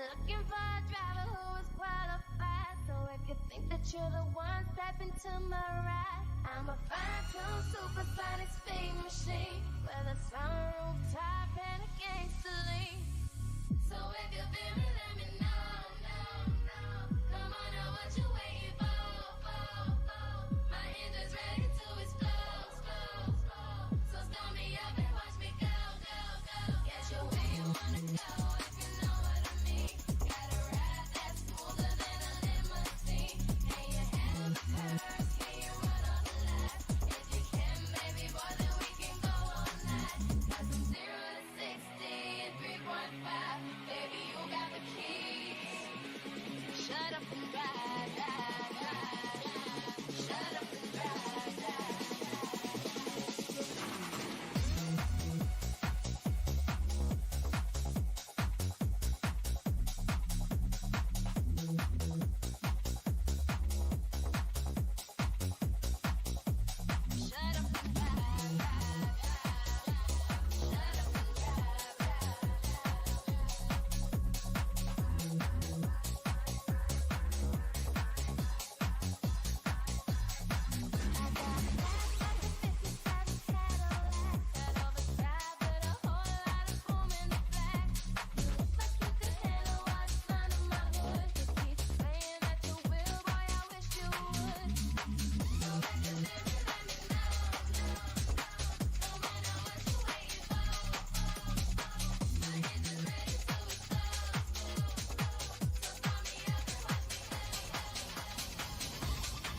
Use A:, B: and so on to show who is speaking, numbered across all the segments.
A: looking for a driver who is qualified. So if you think that you're the one, step into my ride. I'm a fine-tuned supersonic speed machine with a sunroof top and a gangster lean. So if you feel me, let me know, no. Come on now, what you waiting for? My engine's ready to explode. So start me up and watch me go. Get you where you wanna go, if you know what I mean. Got a ride that's smoother than a limousine. And you handle the curves, can you run on the line? If you can, baby boy, then we can go all night. Got some 0 to 60 in 3.5. Baby, you got the keys. Shut up and drive. Shut up and drive. Shut up and drive. Shut up and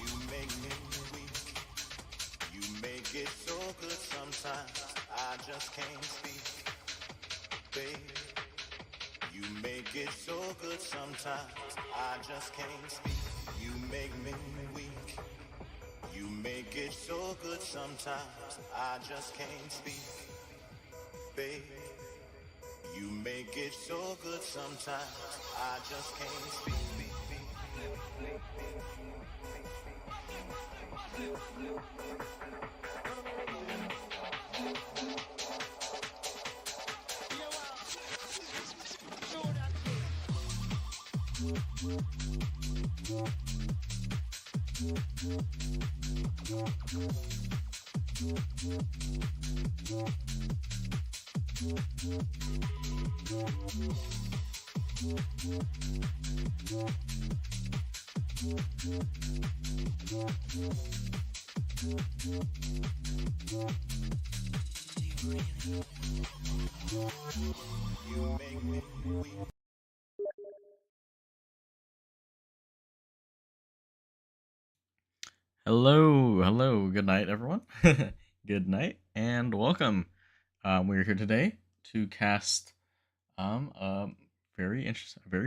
B: You make me weak. You make it so good sometimes. I just can't speak, babe. You make it so good sometimes. I just can't speak. You make me weak. You make it so good sometimes. I just can't speak, babe. You make it so good sometimes. I just can't speak. You make me weak.
C: Hello, good night, everyone. Good night, and welcome. We're here today to cast a very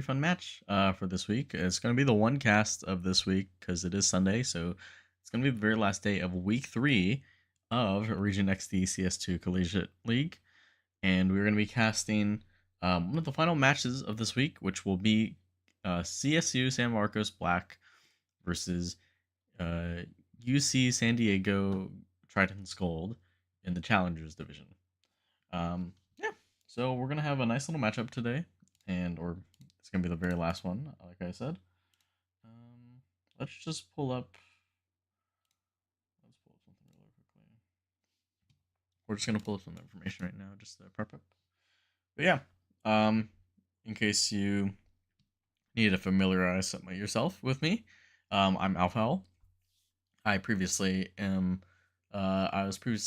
C: fun match for this week. It's going to be the one cast of this week because it is Sunday, so it's going to be the very last day of week 3 of RegentXD CS2 Collegiate League, and we're going to be casting one of the final matches of this week, which will be CSU San Marcos Black versus UC San Diego Tritons Gold in the Challengers division. Yeah, so we're gonna have a nice little matchup today, or it's gonna be the very last one, like I said. Let's just pull up. Let's pull up something really quickly. We're just gonna pull up some information right now, just to prep up. But yeah, in case you need to familiarize yourself with me, I'm Alphal. I was previously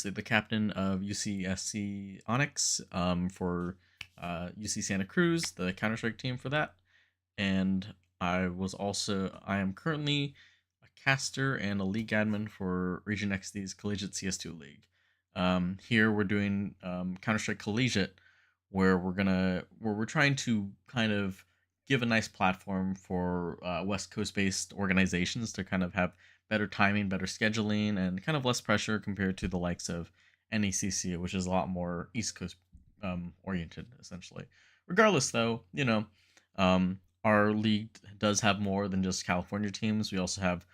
C: the captain of UCSC Onyx for UC Santa Cruz, the Counter-Strike team for that, and I am currently a caster and a league admin for RegentXD's Collegiate CS2 League. Here we're doing Counter-Strike Collegiate, where we're trying to kind of give a nice platform for West Coast-based organizations to kind of have better timing, better scheduling, and kind of less pressure compared to the likes of NECC, which is a lot more East Coast oriented, essentially. Regardless, though, our league does have more than just California teams. We also have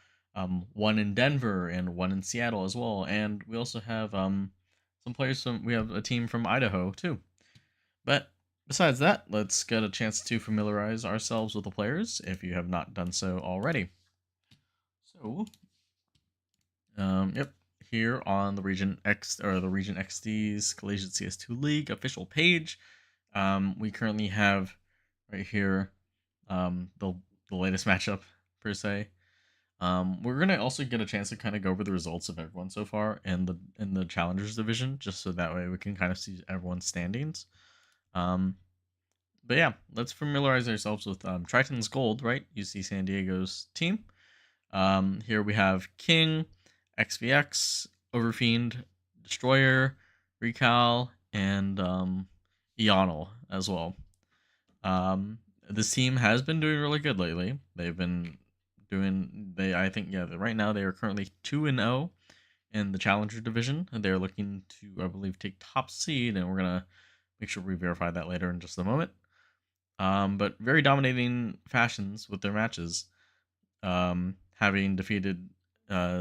C: one in Denver and one in Seattle as well, and we also have some players we have a team from Idaho too. But besides that, let's get a chance to familiarize ourselves with the players if you have not done so already. So, yep, here on the RegentXD's Collegiate CS2 League official page, we currently have right here the latest matchup per se. We're gonna also get a chance to kind of go over the results of everyone so far in the challengers division, just so that way we can kind of see everyone's standings. But yeah, let's familiarize ourselves with Triton's Gold, right? UC San Diego's team. Here we have King, XVX, Overfiend, Destroyer, Recal, and Ionel as well. This team has been doing really good lately. They've been I think right now they are currently 2-0 in the challenger division. They're looking to, I believe, take top seed, and we're gonna make sure we verify that later in just a moment. But very dominating fashions with their matches, having defeated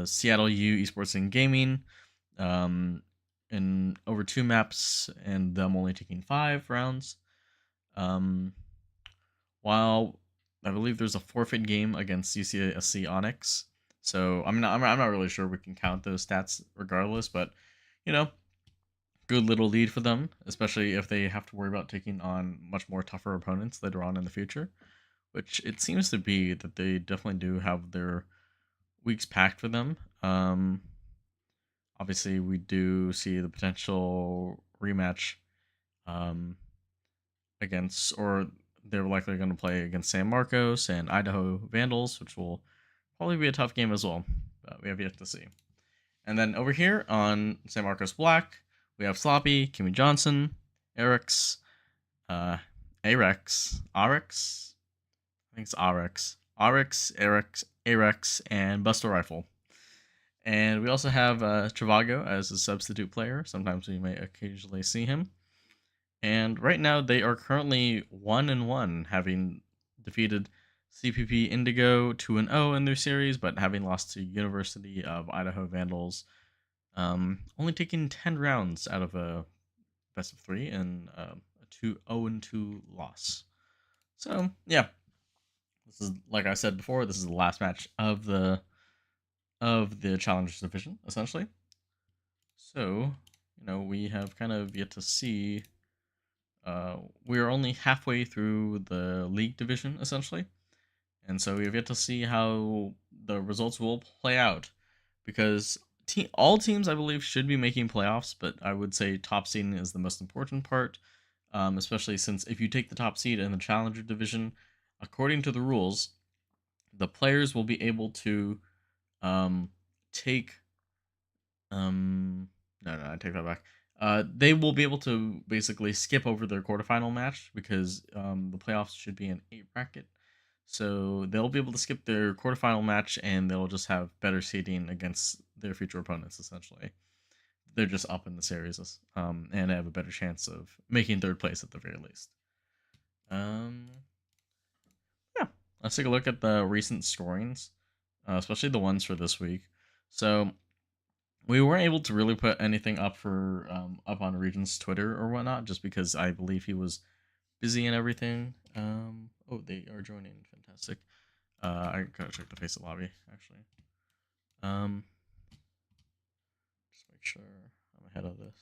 C: Seattle U Esports and Gaming in over 2 maps, and them only taking 5 rounds. While I believe there's a forfeit game against UCSC Onyx, so I'm not really sure we can count those stats regardless, but you know, good little lead for them, especially if they have to worry about taking on much more tougher opponents later on in the future, which it seems to be that they definitely do have their weeks packed for them. Obviously, we do see the potential rematch against, or they're likely going to play against San Marcos and Idaho Vandals, which will probably be a tough game as well, but we have yet to see. And then over here on San Marcos Black, we have Sloppy, Kimmy Johnson, Arex, I think it's Arex, and Buster Rifle. And we also have Travago as a substitute player. Sometimes we may occasionally see him. And right now they are currently 1-1, having defeated CPP Indigo 2-0 in their series, but having lost to University of Idaho Vandals, only taking 10 rounds out of a best of 3 and a 0-2 loss. So yeah, this is, like I said before, this is the last match of the Challengers division, essentially. So we have kind of yet to see. We are only halfway through the league division, essentially. And so we have yet to see how the results will play out. Because all teams, I believe, should be making playoffs, but I would say top seeding is the most important part. Especially since if you take the top seed in the Challenger division, according to the rules, the players will be able to take... no, I take that back. They will be able to basically skip over their quarterfinal match because the playoffs should be an 8 bracket. So they'll be able to skip their quarterfinal match and they'll just have better seeding against their future opponents, essentially. They're just up in the series and have a better chance of making 3rd place at the very least. Yeah, let's take a look at the recent scorings, especially the ones for this week. So we weren't able to really put anything up for up on Regent's Twitter or whatnot, just because I believe he was busy and everything. Oh, they are joining. Fantastic. I gotta check the face of lobby actually. Just make sure I'm ahead of this.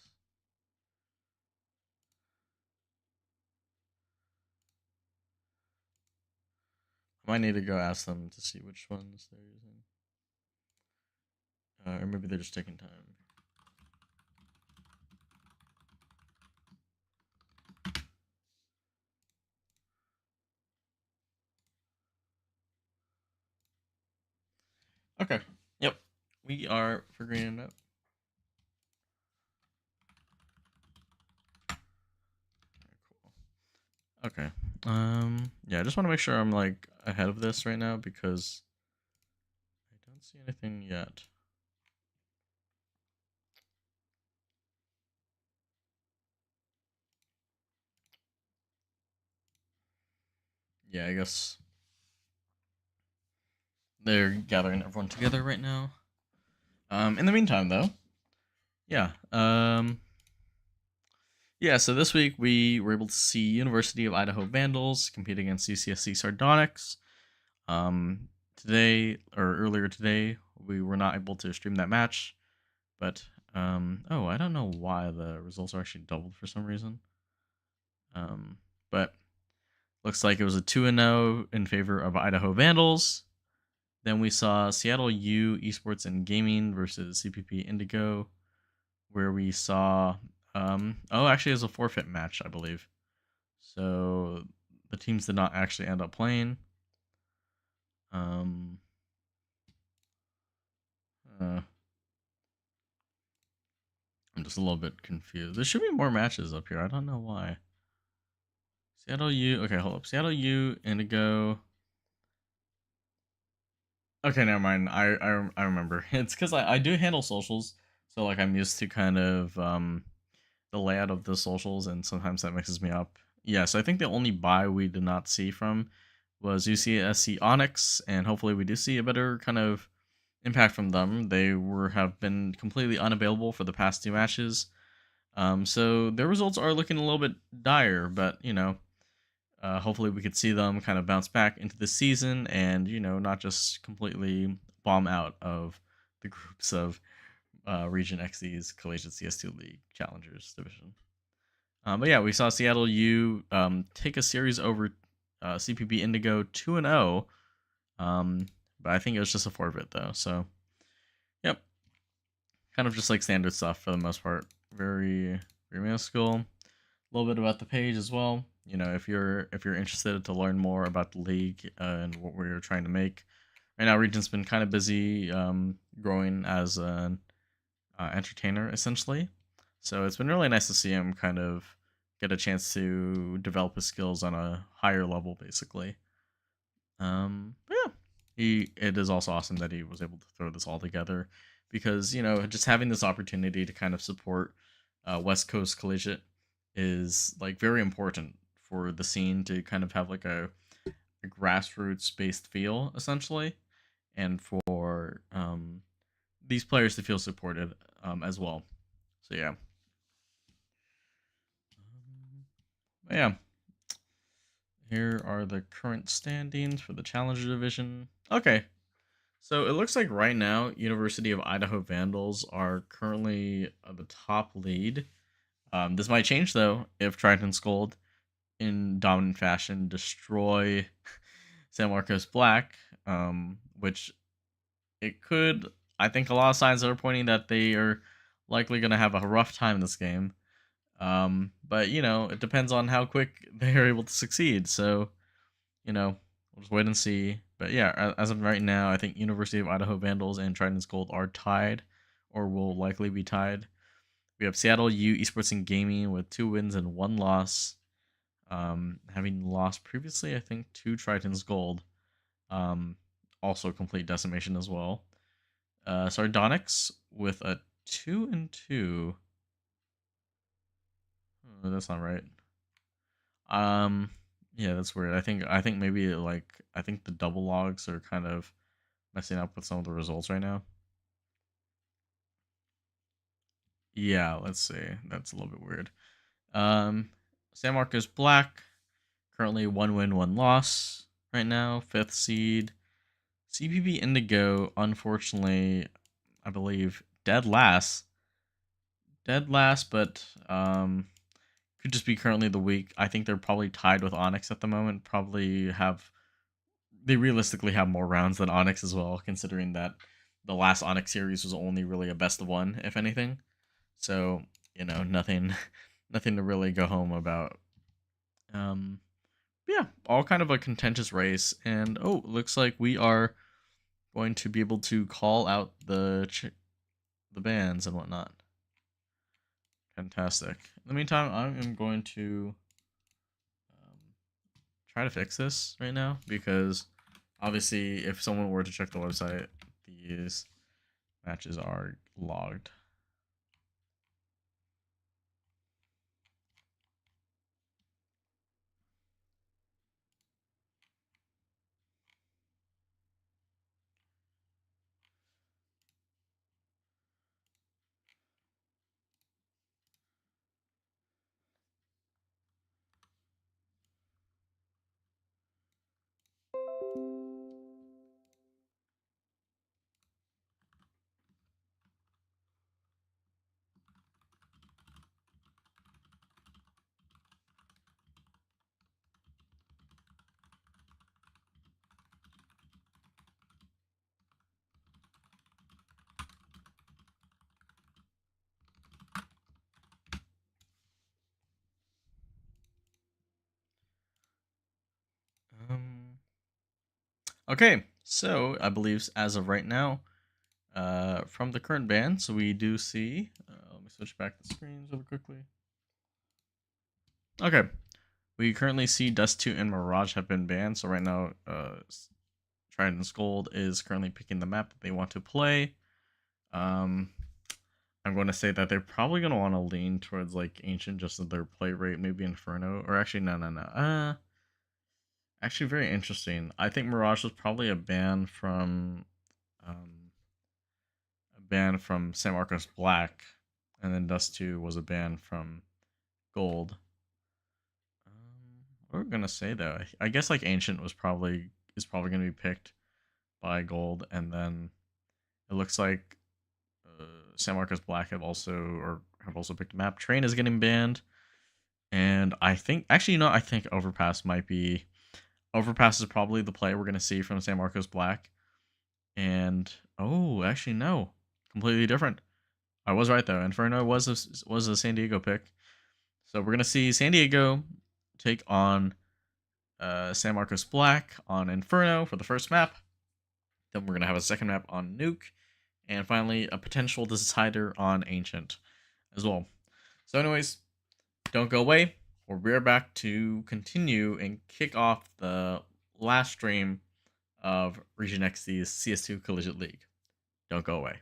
C: I might need to go ask them to see which ones they're using. Or maybe they're just taking time. Okay. Yep. We are figuring it out. Okay. Yeah, I just want to make sure I'm like ahead of this right now because I don't see anything yet. Yeah, I guess they're gathering everyone together right now. In the meantime, though, yeah, Yeah, so this week we were able to see University of Idaho Vandals compete against UCSC Sardonyx. Today or earlier today, we were not able to stream that match, but oh, I don't know why the results are actually doubled for some reason. But looks like it was a 2-0 in favor of Idaho Vandals. Then we saw Seattle U Esports and Gaming versus CPP Indigo, where we saw oh, actually it was a forfeit match, I believe. So the teams did not actually end up playing. Um uh, I'm just a little bit confused. There should be more matches up here. I don't know why. Seattle U. Okay, hold up. Seattle U, Indigo. Okay, never mind. I remember. It's because I do handle socials, so like I'm used to kind of the layout of the socials, and sometimes that mixes me up. Yeah, so I think the only buy we did not see from was UCSC Onyx, and hopefully we do see a better kind of impact from them. They have been completely unavailable for the past two matches. So their results are looking a little bit dire, but hopefully we could see them kind of bounce back into the season and not just completely bomb out of the groups of RegentXD's Collegiate CS2 League Challengers Division. But yeah, we saw Seattle U take a series over CPB Indigo 2-0. But I think it was just a forfeit though. So, yep, kind of just like standard stuff for the most part. Very, very minuscule. A little bit about the page as well. If you're interested to learn more about the league and what we're trying to make. Right now, Regent's been kind of busy growing as an entertainer, essentially. So it's been really nice to see him kind of get a chance to develop his skills on a higher level, basically. But yeah, it is also awesome that he was able to throw this all together because just having this opportunity to kind of support West Coast Collegiate is like very important for the scene to kind of have like a grassroots based feel essentially, and for these players to feel supported as well. So yeah. Yeah, here are the current standings for the Challenger Division. Okay, so it looks like right now, University of Idaho Vandals are currently the top lead. This might change though if Triton's Gold, in dominant fashion, destroy San Marcos Black, which it could. I think a lot of signs are pointing that they are likely going to have a rough time in this game. But it depends on how quick they are able to succeed. So we'll just wait and see. But yeah, as of right now, I think University of Idaho Vandals and Triton's Gold are tied, or will likely be tied. We have Seattle U Esports and Gaming with 2 wins and 1 loss, having lost previously, I think, to Triton's Gold. Also complete decimation as well. Sardonyx with a 2-2. Oh, that's not right. Yeah, that's weird. I think maybe I think the double logs are kind of messing up with some of the results right now. Yeah, let's see. That's a little bit weird. San Marcos Black, currently 1 win, 1 loss right now, 5th seed. CPB Indigo, unfortunately, I believe dead last. Dead last, but could just be currently the week. I think they're probably tied with Onyx at the moment. They realistically have more rounds than Onyx as well, considering that the last Onyx series was only really a best of one, if anything. So nothing, nothing to really go home about. Yeah, all kind of a contentious race, and looks like we are going to be able to call out the bans and whatnot. Fantastic. In the meantime, I am going to try to fix this right now because obviously, if someone were to check the website, these matches are logged. Okay, so I believe as of right now, from the current ban, so we do see. Let me switch back the screens really quickly. Okay, we currently see Dust 2 and Mirage have been banned. So right now, Trident's Gold is currently picking the map that they want to play. I'm going to say that they're probably going to want to lean towards like Ancient just as their play rate, maybe Inferno, or actually no. Actually, very interesting. I think Mirage was probably a ban from San Marcos Black, and then Dust 2 was a ban from Gold. What we're gonna say though, I guess like Ancient is probably gonna be picked by Gold, and then it looks like San Marcos Black have also picked a map. Train is getting banned, and I think I think Overpass might be. Overpass is probably the play we're gonna see from San Marcos Black, and actually no, completely different. I was right though. Inferno was a San Diego pick, so we're gonna see San Diego take on San Marcos Black on Inferno for the first map. Then we're gonna have a second map on Nuke, and finally a potential decider on Ancient as well. So anyways, don't go away. We're back to continue and kick off the last stream of RegentXD's CS2 Collegiate League. Don't go away.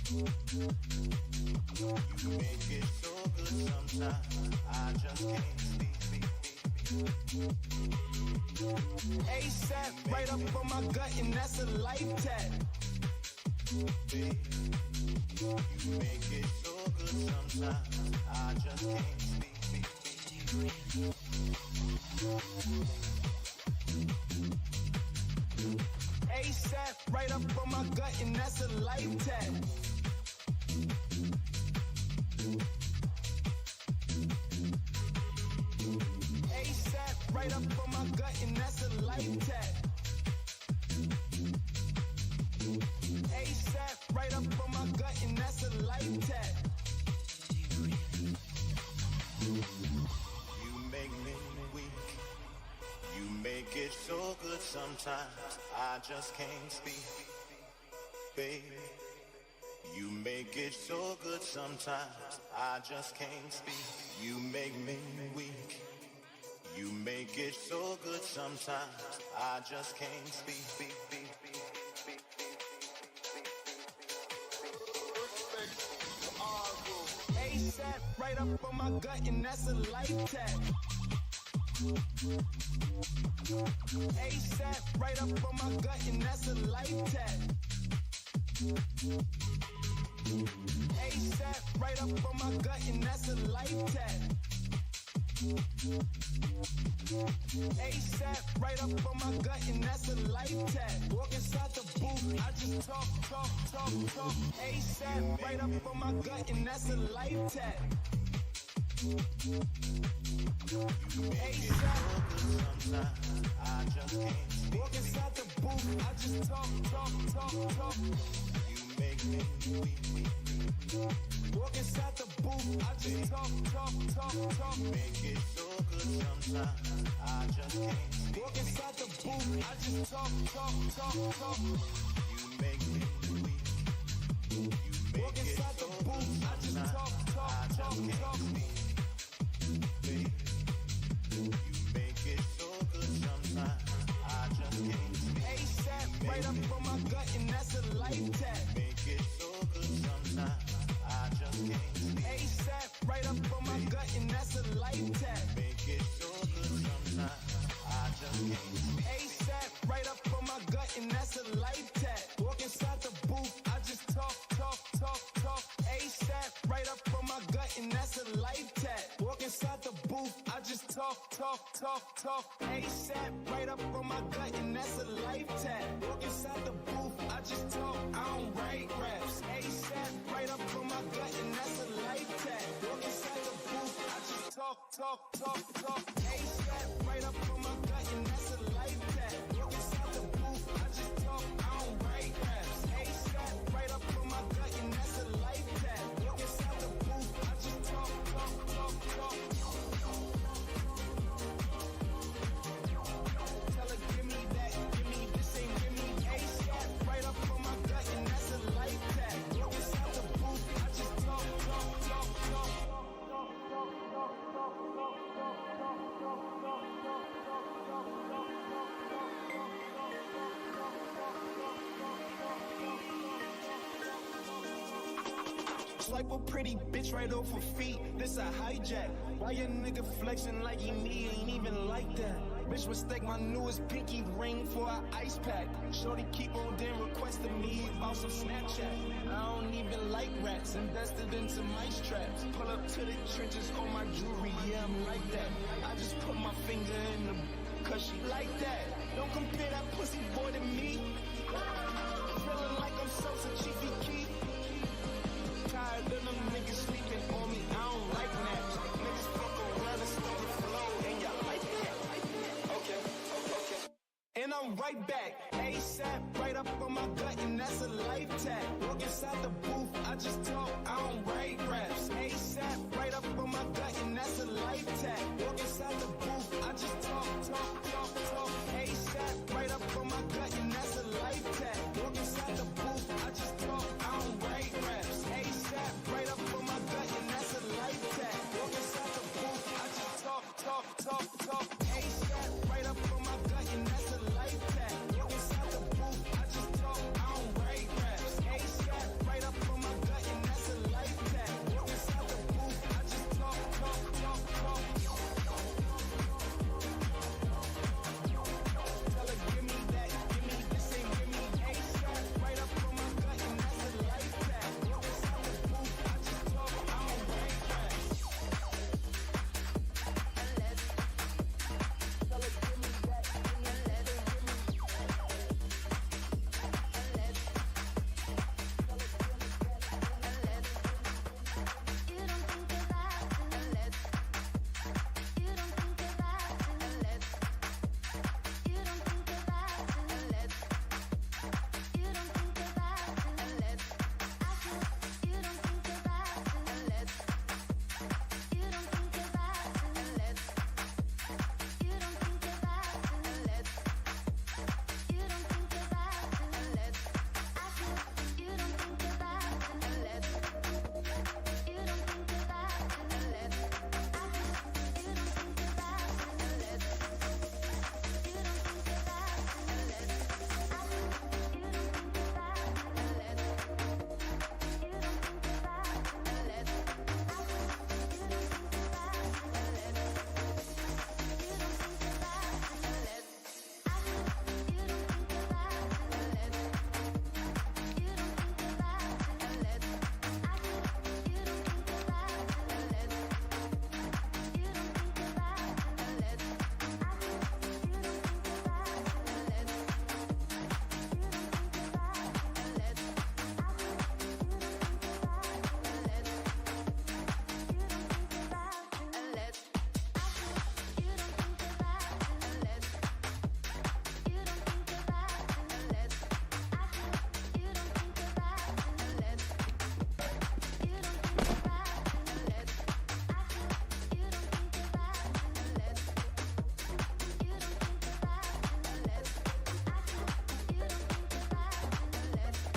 B: You make it so good sometimes, I just can't speak. ASAP, right up on my gut, and that's a life tag. You make it so good sometimes, I just can't speak. ASAP, right up on my gut, and that's a life tag. ASAP, right up on my gut, and that's a life tag. ASAP, right up on my gut, and that's a life tag. You make me weak. You make it so good sometimes, I just can't speak. Baby, you make it so good sometimes, I just can't speak. You make me weak. You make it so good sometimes, I just can't speak. ASAP, right up on my gut, and that's a life tag. ASAP, right up on my gut, and that's a life tag. ASAP, right up on my gut, and that's a life tag. ASAP, right up on my gut, and that's a life tag. Walk inside the booth, I just talk. ASAP, right up on my gut, and that's a life tag. ASAP, I just can't walk inside the booth, I just talk. You make me weak. Walk inside the booth, I just talk. Make it so good sometimes, I just can't walk inside the booth, I just talk. You make me weak. Walk inside the booth, I just talk. Baby, you make it so good sometimes, I just can't speak. ASAP, right up on my gut, and that's a life tag. Make it so good sometimes, I just can't speak. ASAP, right up on my gut, and that's a life tag. Make it so good sometimes, I just can't speak. ASAP, right up on my gut, and that's a life tag. Walk inside the booth, I just talk. ASAP, right up on my gut, and that's a life tag. Walk inside the booth, I just talk. ASAP, right up on my gut, and that's a life tag. Walk inside the booth, I just talk. I don't write raps. ASAP, right up on my gut, and that's a life tag. Walk inside the booth, I just talk. ASAP, right up on my gut, and that's a life tag. Walk inside the booth, I just talk. I don't write raps. ASAP, right up on my gut, and that's a life tag. Walk inside the booth, I just talk.
D: Swipe a pretty bitch right off her feet. This a hijack. Why your nigga flexing like he me? Ain't even like that. Bitch mistake my newest pinky ring for an ice pack. Shorty keep on then requesting me about some Snapchat. I don't even like rats, invested in some mice traps. Pull up to the trenches on my jewelry, yeah, I'm like that. I just put my finger in the cause she like that. Don't compare that pussy boy to me. Feeling like I'm Sosa Chiefy Key. Tired of them niggas sleeping on me, I don't like naps. Niggas fuck around and start to flow, and y'all like that. Okay. And I'm right back, ASAP, right up on my gut, and that's a life tag. Walk inside the booth, I just talk, I don't write raps. ASAP, right up on my gut, and that's a life tag. Walk inside the booth, I just talk. ASAP, right up on my gut, and that's a life tag. Walk inside the booth, I just talk, I don't write raps. ASAP, right up on my gut, and that's a life tag. Walk inside the booth, I just talk. ASAP, right up on my gut, and that's a life tag. Walk inside the booth, I just talk, I don't write raps. ASAP, right up on my gut, and that's a life tag. Walk inside the booth, I just talk. Tell her, give me that, give me this, ain't give me ASAP, right up on my gut, and that's a life tag. Walk inside the booth, I just talk, I don't write raps. Tell her, give me that, give me that, give me.
A: You don't think about it. You don't think about it. You don't think about it. You don't think about it. I said you don't think about it. You don't think about it. You don't think about it. You don't think about it. I said you don't think about it. You don't think about it. I said you don't think about it. You don't think about it. I said you don't think about it. You don't think about it. I said you don't think about it. You don't think about it. I said you don't think about it. You don't think about it. I said you don't think about it. You don't think about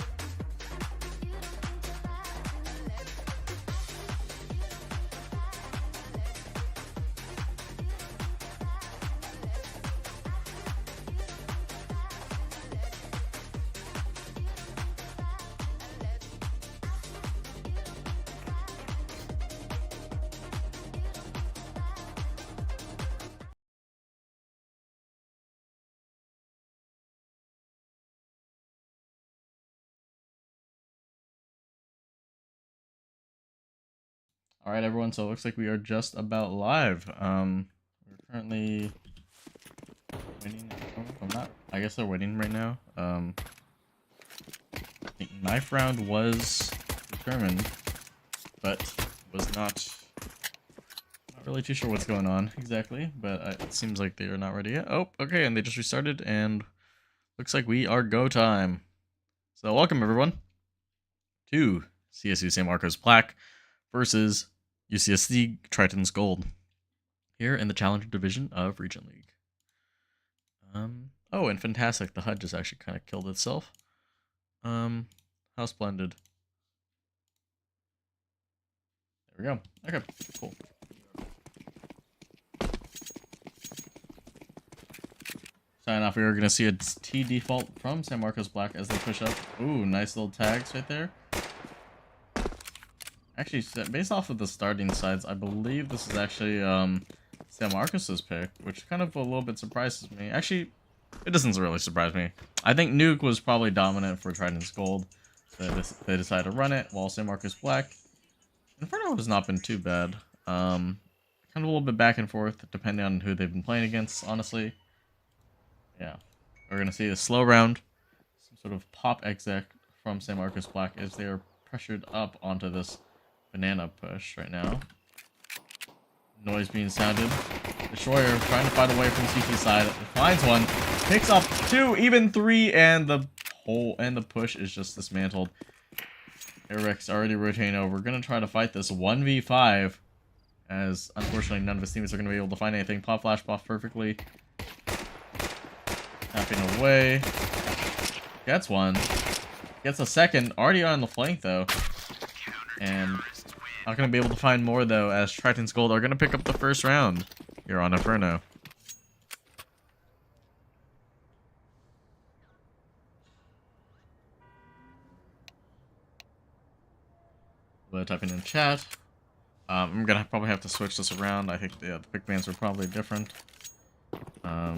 A: it. I said you don't think about it. You don't think about it. I said you don't think about it. You don't think about it. I said you don't think about it. You don't think about it. I said you don't think about it. You don't think about it. I said you don't think about it. I said you don't think about it. You don't think about it. I said you don't think about it. You don't think about it.
C: All right, everyone. So it looks like we are just about live. We're currently waiting. I'm not. I guess they're waiting right now. I think knife round was determined, but was not really too sure what's going on exactly. But it seems like they are not ready yet. Oh, okay, and they just restarted, and looks like we are go time. So welcome everyone to CS2 San Marcos Black versus UCSB Triton's Gold here in the Challenger Division of Regent League. Oh, and fantastic, the HUD just actually kind of killed itself. How splendid. There we go. Okay, cool. Sign off, we are going to see a T default from San Marcos Black as they push up. Ooh, nice little tags right there. Actually, based off of the starting sides, I believe this is actually San Marcos's pick, which kind of a little bit surprises me. Actually, it doesn't really surprise me. I think Nuke was probably dominant for Trident's Gold, so they decided to run it, while San Marcos Black. Inferno has not been too bad. Kind of a little bit back and forth, depending on who they've been playing against, honestly. Yeah. We're going to see a slow round, some sort of pop exec from San Marcos Black as they are pressured up onto this banana push right now. Noise being sounded. Destroyer trying to fight away from CT side. Finds one. Picks up 2, even 3, and the push is just dismantled. Eric's already rotating over. We're gonna try to fight this 1v5. As unfortunately none of his teammates are gonna be able to find anything. Pop flash buff perfectly. Tapping away. Gets one. Gets a second. Already on the flank though. And not going to be able to find more, though, as Triton's Gold are going to pick up the first round here on Inferno. We're typing in chat. I'm going to probably have to switch this around. I think the pick bands were probably different. Yeah,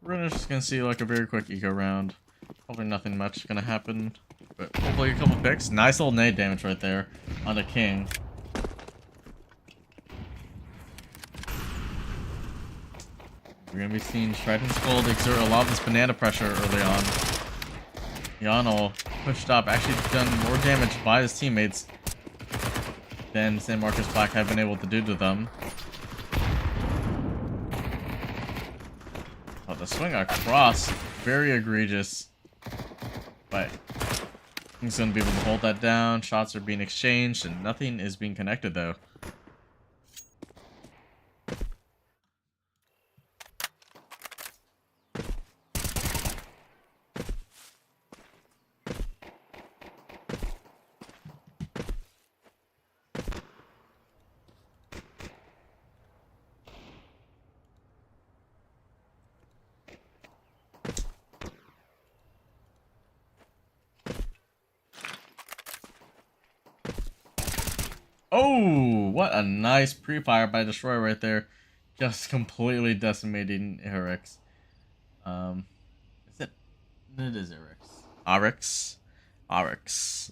C: we're just going to see like a very quick eco round. Probably nothing much going to happen. But hopefully a couple picks. Nice little nade damage right there on the King. We're going to be seeing Triton's Gold exert a lot of this banana pressure early on. Yano pushed up, actually done more damage by his teammates than San Marcos Black have been able to do to them. Oh, the swing across, very egregious. But he's going to be able to hold that down. Shots are being exchanged, and nothing is being connected, though. Oh, what a nice pre-fire by Destroyer right there. Just completely decimating Eric's. Is it? It is Eric's. Oryx.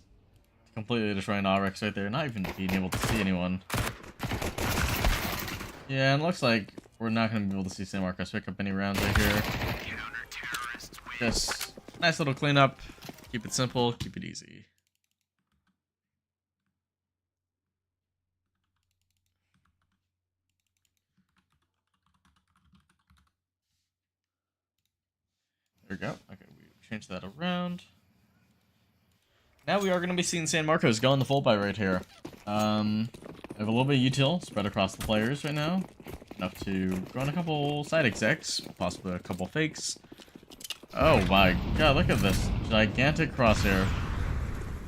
C: Completely destroying Oryx right there. Not even being able to see anyone. Yeah, and it looks like we're not going to be able to see San Marcos pick up any rounds right here. Just nice little cleanup. Keep it simple, keep it easy. There we go. Okay, we changed that around. Now we are going to be seeing San Marcos go on the full buy right here. I have a little bit of util spread across the players right now. Enough to go on a couple side execs, possibly a couple fakes. Oh my god, look at this gigantic crosshair.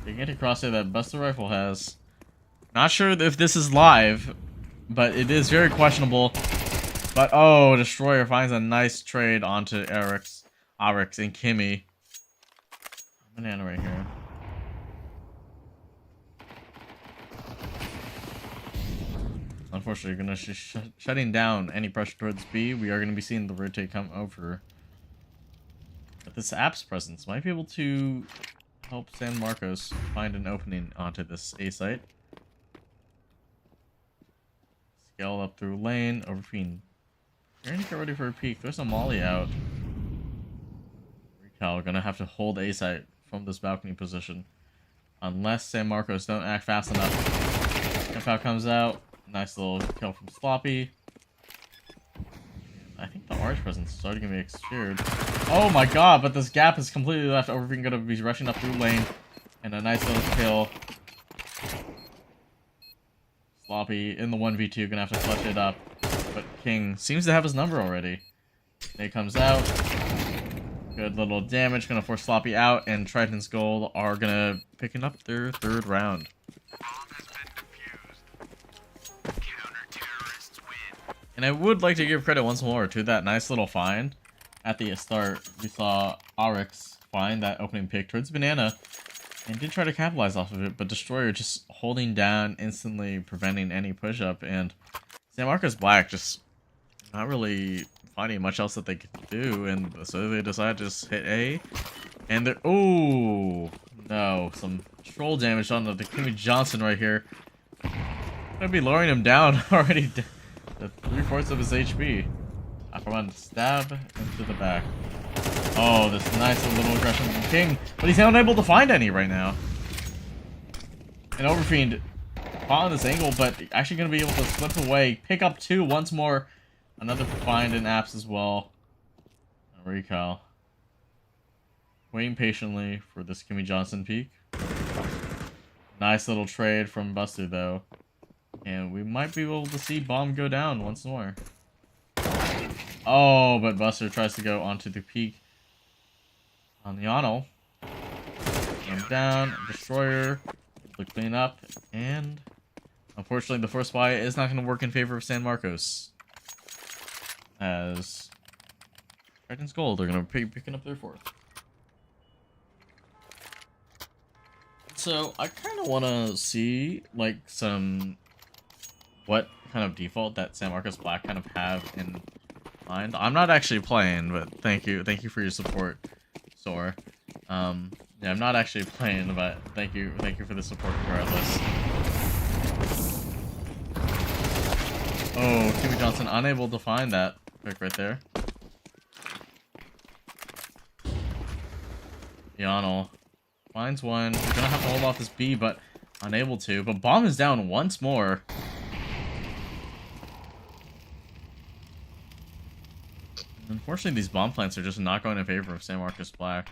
C: Gigantic crosshair that Buster Rifle has. Not sure if this is live, but it is very questionable. But oh, Destroyer finds a nice trade onto Oryx and Kimmy. Banana right here. Unfortunately, you're gonna shutting down any pressure towards B. We are gonna be seeing the rotate come over. But this app's presence might be able to help San Marcos find an opening onto this A site. Scale up through lane, overfeeding. You're gonna get ready for a peek. There's a molly out. Recal gonna have to hold A site from this balcony position. Unless San Marcos don't act fast enough. Camp comes out. Nice little kill from Sloppy. I think the orange presence is starting to be secured. Oh my god, but this gap is completely left. Overfeeding gonna be rushing up through lane. And a nice little kill. Sloppy in the 1v2, gonna have to clutch it up. But King seems to have his number already. Nate comes out. Good little damage, gonna force Sloppy out, and Triton's Gold are gonna picking up their third round. And I would like to give credit once more to that nice little find. At the start, we saw Oryx find that opening pick towards Banana. And did try to capitalize off of it, but Destroyer just holding down, instantly preventing any push-up, and San Marcos Black just not really finding much else that they could do, and so they decide to just hit A, and they're— oh no, some troll damage on the Kimmy Johnson right here. Gonna be lowering him down already to 3/4 of his HP. Aquaman stab into the back. Oh, this nice little aggression from King, but he's unable to find any right now. And Overfiend caught on this angle, but actually going to be able to slip away, pick up 2 once more. Another find in apps as well. Recall. Waiting patiently for this Kimmy Johnson peak. Nice little trade from Buster though. And we might be able to see Bomb go down once more. Oh, but Buster tries to go onto the peak on the Arnold. And down, Destroyer to clean up, and unfortunately the force buy is not going to work in favor of San Marcos, as Triton's Gold are going to be picking up their 4th. So I kind of want to see like what kind of default that San Marcos Black kind of have in mind. I'm not actually playing, but thank you for your support, Sora. Yeah, I'm not actually playing, but thank you for the support regardless. Oh, Kimmy Johnson unable to find that pick right there. Yano finds one. He's gonna have to hold off this B, but unable to. But Bomb is down once more. Unfortunately, these bomb plants are just not going in favor of San Marcos Black.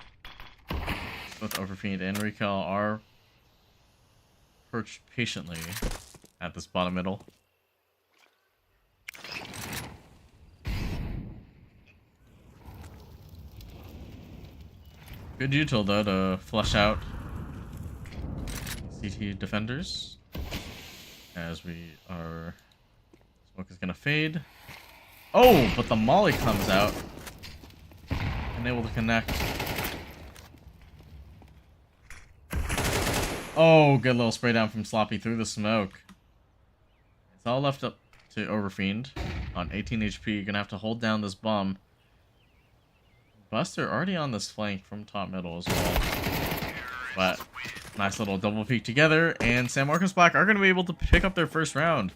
C: Both Overfiend and Recall are perched patiently at this bottom middle. Good util though to flush out CT defenders as we are. Smoke is gonna fade. Oh, but the molly comes out. Unable to connect. Oh, good little spray down from Sloppy through the smoke. It's all left up to Overfiend on 18 HP. Gonna have to hold down this bomb. Buster already on this flank from top middle as well. But nice little double peek together, and San Marcos Black are gonna be able to pick up their 1st round.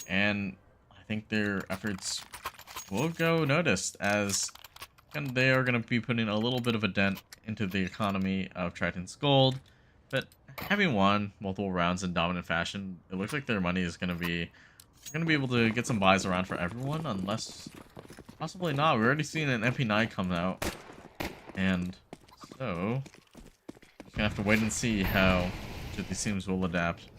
C: And I think their efforts will go noticed, as they are going to be putting a little bit of a dent into the economy of Triton's Gold. But having won multiple rounds in dominant fashion, it looks like their money is going to be able to get some buys around for everyone, unless possibly not. We're already seeing an MP9 come out, and so just gonna have to wait and see how each of these teams will adapt.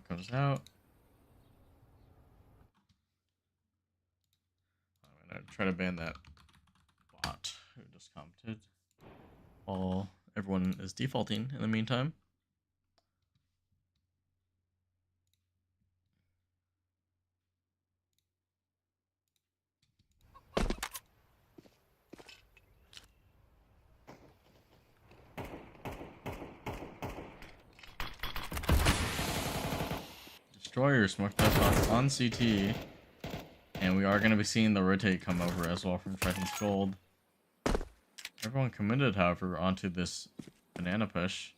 C: Comes out. I'm gonna try to ban that bot who just commented while everyone is defaulting in the meantime. Destroyer smoked up on CT, and we are going to be seeing the rotate come over as well from Triton's Gold. Everyone committed, however, onto this banana push.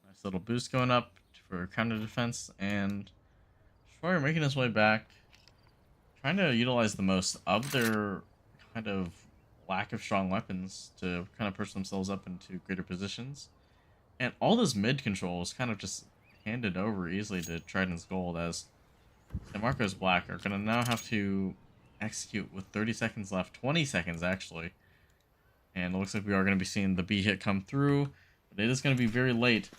C: Nice little boost going up for counter defense, and Destroyer making his way back, trying to utilize the most of their kind of lack of strong weapons to kind of push themselves up into greater positions. And all this mid control is kind of just handed over easily to Triton's Gold, as San Marcos Black are going to now have to execute with 30 seconds left, 20 seconds actually. And it looks like we are going to be seeing the B hit come through, but it is going to be very late.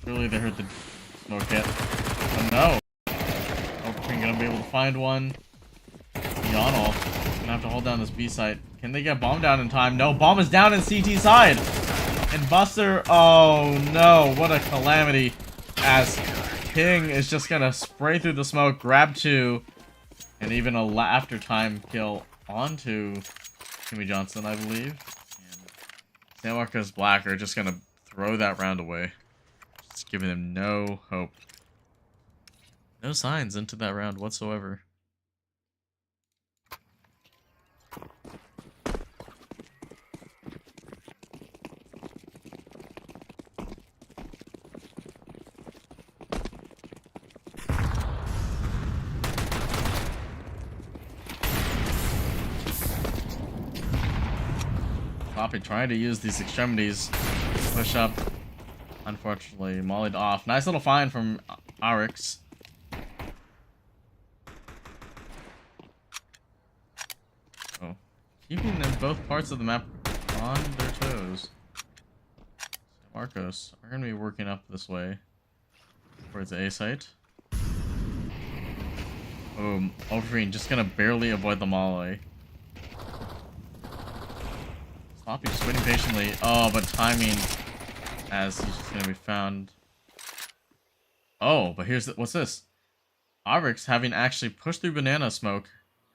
C: Surely they heard the smoke hit. Oh no! Overfiend going to be able to find one. Yonel going to have to hold down this B site. Can they get Bomb down in time? No, Bomb is down in CT side! And Buster, oh no, what a calamity. As King is just gonna spray through the smoke, grab 2, and even a after time kill onto Timmy Johnson, I believe. And San Marcos Black are just gonna throw that round away. Just giving them no hope. No signs into that round whatsoever. Poppy trying to use these extremities to push up. Unfortunately, mollied off. Nice little find from RegentXD. Oh. Keeping in both parts of the map on their toes. San Marcos are going to be working up this way towards the A site. Boom. Overgreen just going to barely avoid the molly. Sloppy just waiting patiently. Oh, but timing as he's just gonna be found. Oh, but here's what's this? RegentXD having actually pushed through banana smoke,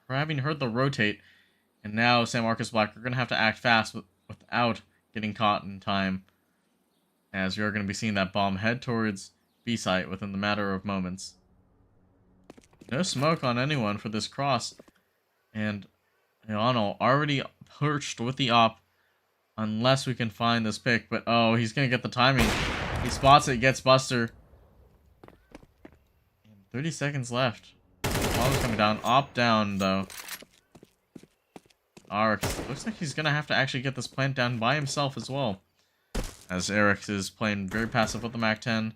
C: or having heard the rotate, and now San Marcos Black are gonna have to act fast without getting caught in time, as we are gonna be seeing that bomb head towards B site within the matter of moments. No smoke on anyone for this cross, and Yano already perched with the op. Unless we can find this pick, but oh, he's gonna get the timing. He spots it, gets Buster. And 30 seconds left. Bomb's coming down. Op down, though. RegentXD looks like he's gonna have to actually get this plant down by himself as well. As RegentXD is playing very passive with the MAC-10.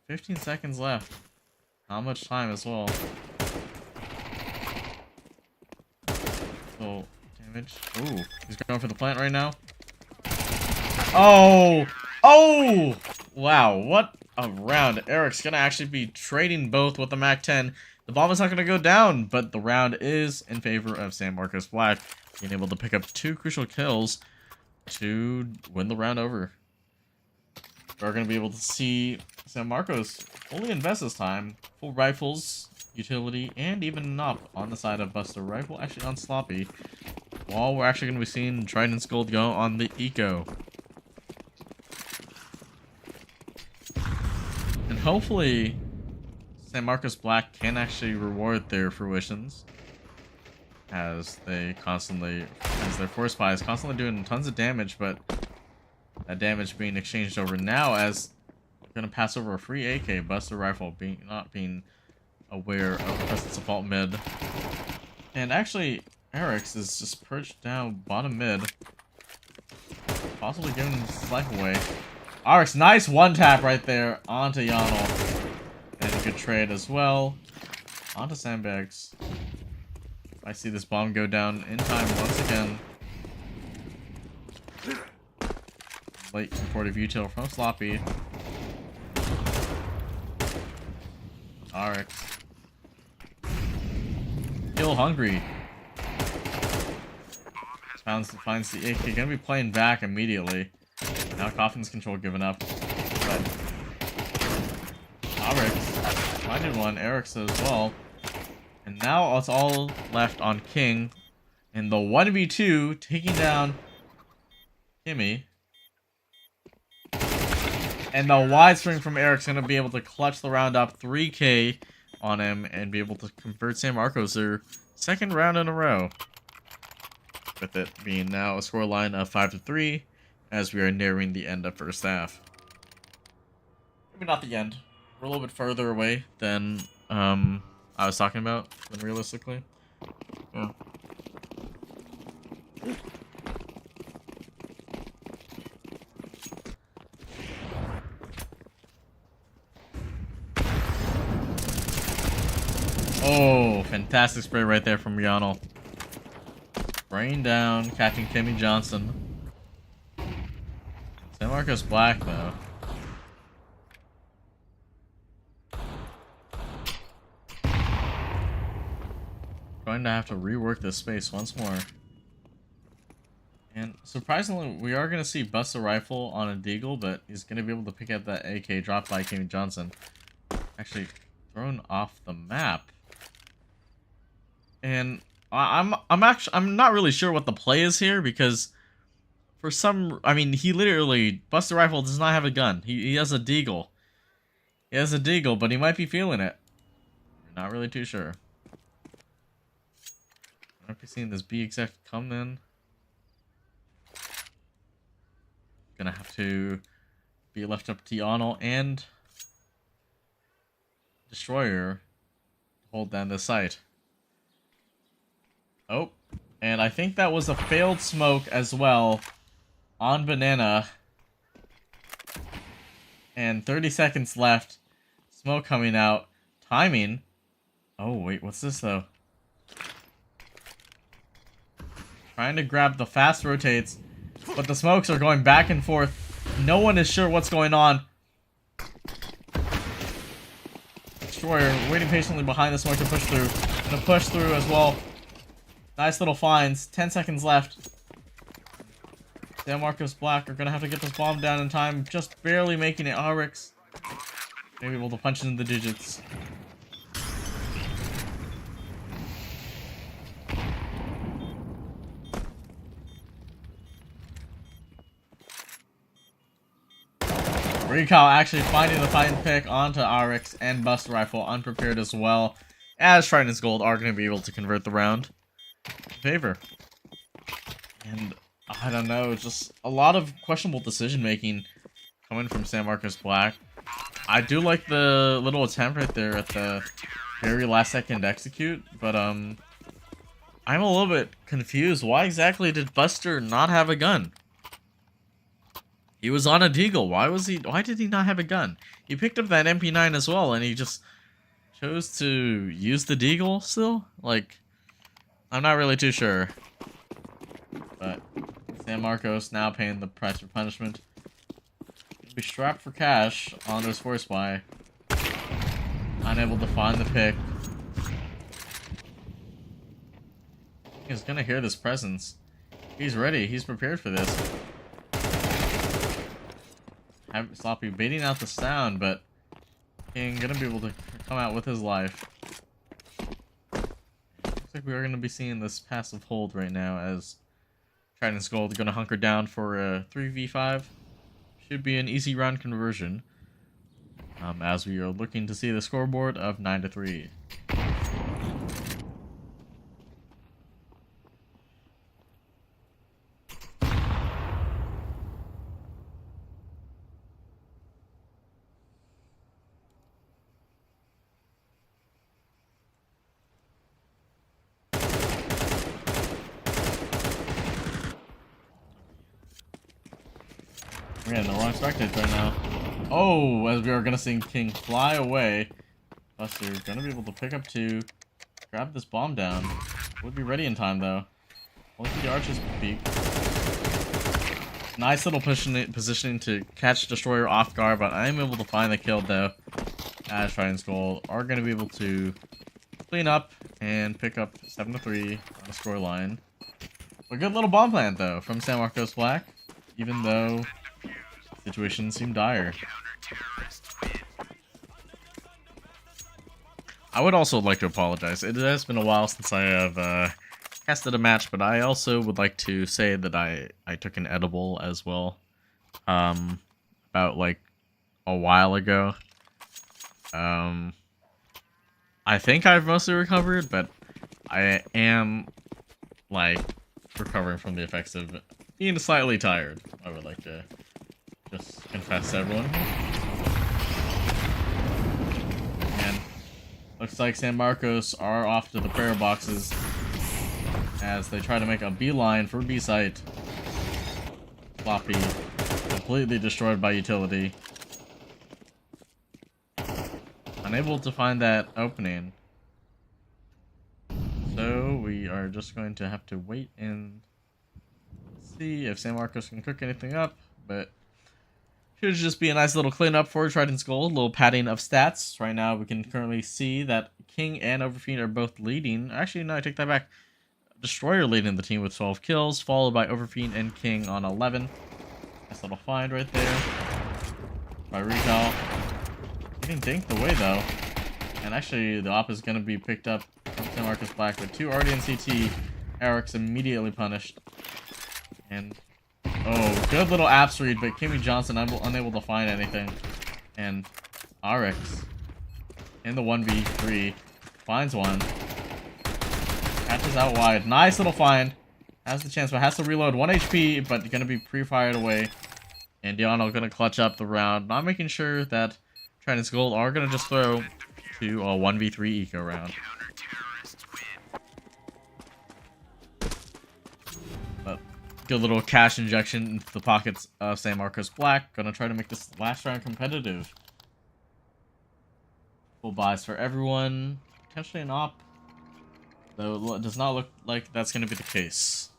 C: 15 seconds left. Not much time as well. So... damage. Ooh, he's going for the plant right now. Oh! Oh! Wow, what a round. RegentXD gonna actually be trading both with the MAC-10. The bomb is not gonna go down, but the round is in favor of San Marcos Black, being able to pick up 2 crucial kills to win the round over. We're gonna be able to see San Marcos fully invest this time. Full rifles, utility, and even an op on the side of Buster Rifle, actually on Sloppy. While we're actually going to be seeing Trident's Gold go on the Eco. And hopefully, San Marcos Black can actually reward their fruitions. As their force spy is constantly doing tons of damage, but that damage being exchanged over now as we're going to pass over a free AK, Buster Rifle not being aware of the presence of Vault Mid. And actually... RegentXD is just perched down bottom mid. Possibly giving his life away. RegentXD, nice one tap right there onto Yano. And a good trade as well. Onto Sandbags. I see this bomb go down in time once again. Late supportive util from Sloppy. RegentXD. Kill hungry. Finds the AK. Gonna be playing back immediately. Now Coffin's control given up. But RegentXD finding one. RegentXD as well. And now it's all left on King. In the 1v2, taking down Kimmy. And the wide swing from RegentXD gonna be able to clutch the round up 3k on him and be able to convert San Marcos their second round in a row. With it being now a scoreline of 5-3 as we are nearing the end of first half. Maybe not the end. We're a little bit further away than I was talking about, than realistically. Yeah. Oh, fantastic spray right there from Yano. Spraying down, catching Timmy Johnson. San Marcos Black, though. Going to have to rework this space once more. And surprisingly, we are going to see Buster Rifle on a Deagle, but he's going to be able to pick up that AK dropped by King Johnson. Actually, thrown off the map. And I'm not really sure what the play is here, because for some, I mean, he literally, Buster Rifle does not have a gun. He has a Deagle. He has a Deagle, but he might be feeling it. We're not really too sure. I might be seeing this B exec come in. Gonna have to be left up to Yonel and Destroyer to hold down the site. Oh, and I think that was a failed smoke as well on Banana. And 30 seconds left. Smoke coming out. Timing. Oh, wait, what's this though? Trying to grab the fast rotates. But the smokes are going back and forth. No one is sure what's going on. Destroyer waiting patiently behind the smoke to push through. Gonna push through as well. Nice little finds. 10 seconds left. San Marcos Black are gonna have to get this bomb down in time. Just barely making it. Rix maybe able to punch it in the digits. Recall actually finding the fine pick onto Rix and Buster Rifle unprepared as well, as Trident's Gold are going to be able to convert the round in favor. And I don't know, just a lot of questionable decision making coming from San Marcos Black. I do like the little attempt right there at the very last second execute, but I'm a little bit confused. Why exactly did Buster not have a gun? He was on a Deagle. Why did he not have a gun? He picked up that MP9 as well, and he just chose to use the Deagle still? Like, I'm not really too sure. But San Marcos now paying the price for punishment. He'll be strapped for cash on this force buy. Unable to find the pick. He's gonna hear this presence. He's ready. He's prepared for this. Sloppy baiting out the sound, but King gonna be able to come out with his life. Looks like we are gonna be seeing this passive hold right now as Trident's Gold gonna hunker down for a 3v5. Should be an easy round conversion. As we are looking to see the scoreboard of 9-3. We're in the wrong spectate right now. Oh, as we are gonna see King fly away. Buster gonna be able to pick up 2, grab this bomb down. Would be ready in time though. Only the archers peek. Nice little positioning to catch Destroyer off guard, but I am able to find the kill though. As Trident's Gold are gonna be able to clean up and pick up 7-3 on the scoreline. A good little bomb plant though from San Marcos Black, even though the situation seemed dire. I would also like to apologize. It has been a while since I have casted a match, but I also would like to say that I took an edible as well. About like a while ago. I think I've mostly recovered, but I am like recovering from the effects of being slightly tired. I would like to just confess to everyone. And looks like San Marcos are off to the prayer boxes as they try to make a beeline for B site. Floppy completely destroyed by utility. Unable to find that opening. So we are just going to have to wait and see if San Marcos can cook anything up, but should just be a nice little cleanup for Trident's Gold, a little padding of stats. Right now we can currently see that King and Overfiend are both leading. Actually, no, I take that back. Destroyer leading the team with 12 kills, followed by Overfiend and King on 11. Nice little find right there by Recall. Getting dinked away though. And actually, the op is going to be picked up from San Marcos Black with 2 already in CT. Eric's immediately punished. And, oh, good little apps read, but Kimmy Johnson unable to find anything. And RX in the 1v3 finds one. Catches out wide. Nice little find. Has the chance, but has to reload. 1 HP, but going to be pre-fired away. And Diano going to clutch up the round. Not making sure that Trident's Gold are going to just throw to a 1v3 eco round. But good little cash injection into the pockets of San Marcos Black. Gonna try to make this last round competitive. Full buys for everyone. Potentially an op. Though it does not look like that's gonna be the case.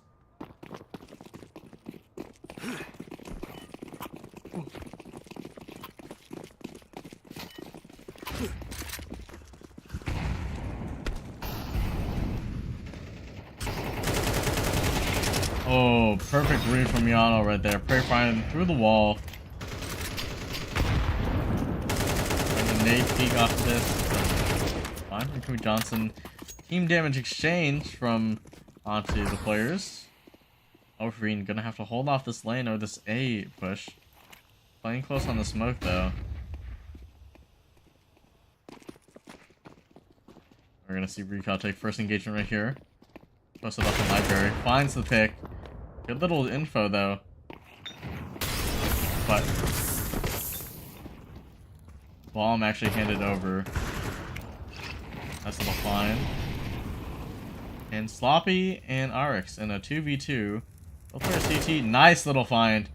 C: Oh, perfect read from Yano right there. Prey firing through the wall. And a nade peek off of this. Fine from Kimmy Johnson. Team damage exchange from onto the players. Overfiend gonna have to hold off this lane or this A push. Playing close on the smoke though. We're gonna see Recall take first engagement right here. Posted up in library. Finds the pick. Good little info though. But bomb actually handed over. Nice little find. And Sloppy and RX in a 2v2. Both for CT. Nice little find.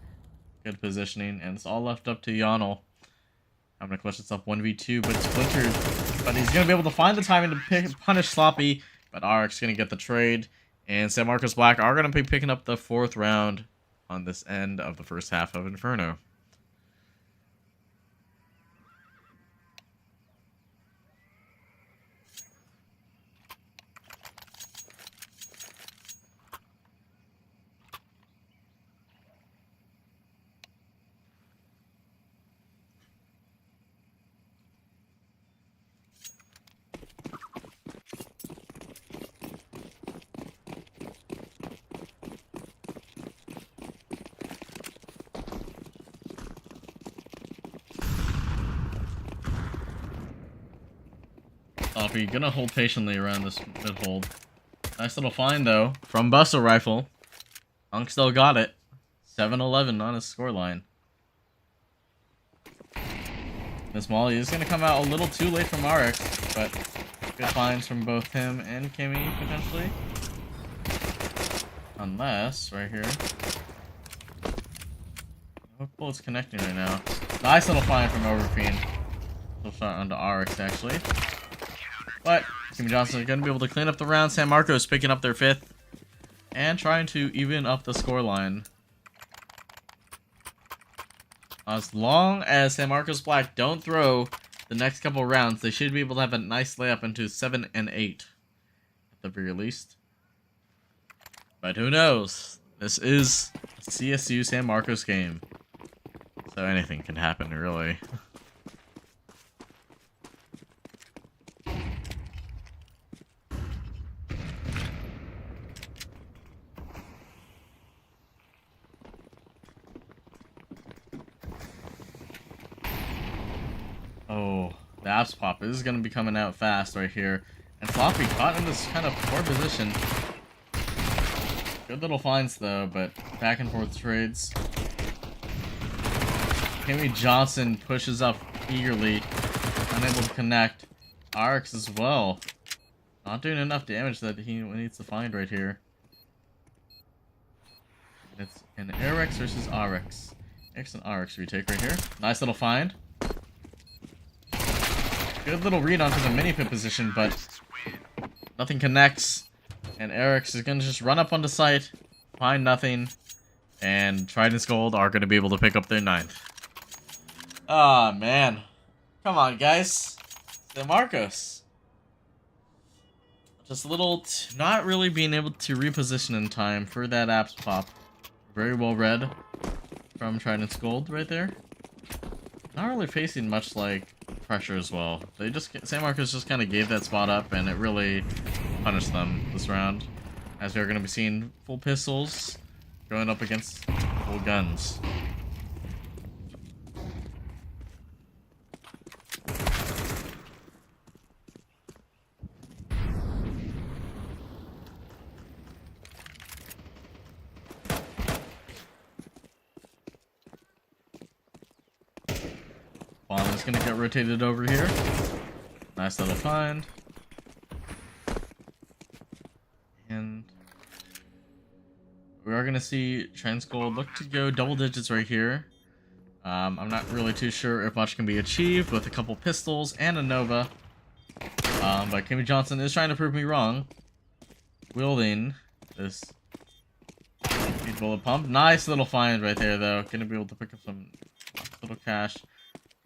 C: Good positioning. And it's all left up to Yonel. I'm gonna clutch this up 1v2, but splintered. But he's gonna be able to find the timing to punish Sloppy. But RX gonna get the trade. And San Marcos Black are gonna be picking up the 4th round on this end of the first half of Inferno. Sloppy gonna hold patiently around this mid hold. Nice little find though from Buster Rifle. Unk still got it. 7-11 on his scoreline. This Molly is gonna come out a little too late from RX, but good finds from both him and Kimmy potentially. Unless right here. No bullets connecting right now. Nice little find from Overfiend. Little shot onto RX actually. But Kimmy Johnson is going to be able to clean up the round. San Marcos picking up their 5th. And trying to even up the scoreline. As long as San Marcos Black don't throw the next couple rounds, they should be able to have a nice layup into 7 and 8. At the very least. But who knows? This is a CS2 San Marcos game. So anything can happen, really. Oh, the apps pop. This is going to be coming out fast right here. And Floppy caught in this kind of poor position. Good little finds though, but back and forth trades. Kimmy Johnson pushes up eagerly. Unable to connect. RX as well. Not doing enough damage that he needs to find right here. It's an RX versus RX. X and RX retake right here. Nice little find. Good little read onto the mini pit position, but nothing connects. And RX is going to just run up on the site, find nothing, and Trident's Gold are going to be able to pick up their 9th. Ah, man. Come on, guys. San Marcos. Just a little, not really being able to reposition in time for that apps pop. Very well read from Trident's Gold right there. Not really facing much like pressure as well. They just, San Marcos just kind of gave that spot up, and it really punished them this round. As we're going to be seeing full pistols going up against full guns. Bomb is going to get rotated over here. Nice little find. And we are going to see Trans Gold look to go double digits right here. I'm not really too sure if much can be achieved with a couple pistols and a Nova. But Kimmy Johnson is trying to prove me wrong. Wielding this bullet pump. Nice little find right there, though. Going to be able to pick up some little cash.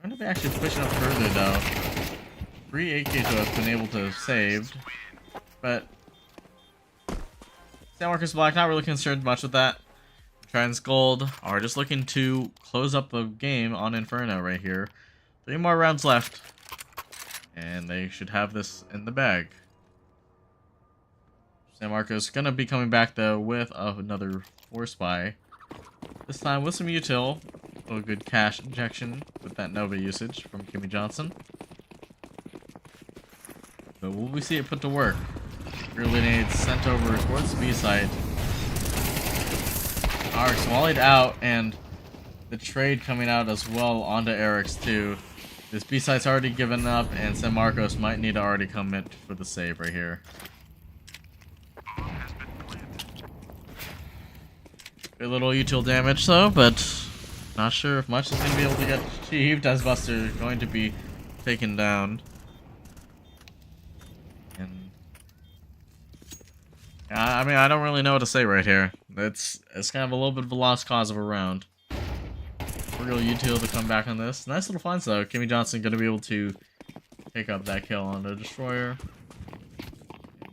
C: Going to be actually pushing up further, though. 3 AK has been able to save. But San Marcos Black not really concerned much with that. Trans Gold are just looking to close up the game on Inferno right here. 3 more rounds left. And they should have this in the bag. San Marcos gonna be coming back though with another Force Spy. This time with some util. A good cash injection with that Nova usage from Kimmy Johnson. But will we see it put to work? Grenades sent over towards the B site. RX volleyed out, and the trade coming out as well onto RX2. This B site's already given up, and San Marcos might need to already commit for the save right here. A little util damage though, but not sure if much is going to be able to get achieved as Buster is going to be taken down. And I mean, I don't really know what to say right here. It's kind of a little bit of a lost cause of a round. Real util to come back on this. Nice little finds though. Kimmy Johnson going to be able to pick up that kill on the Destroyer.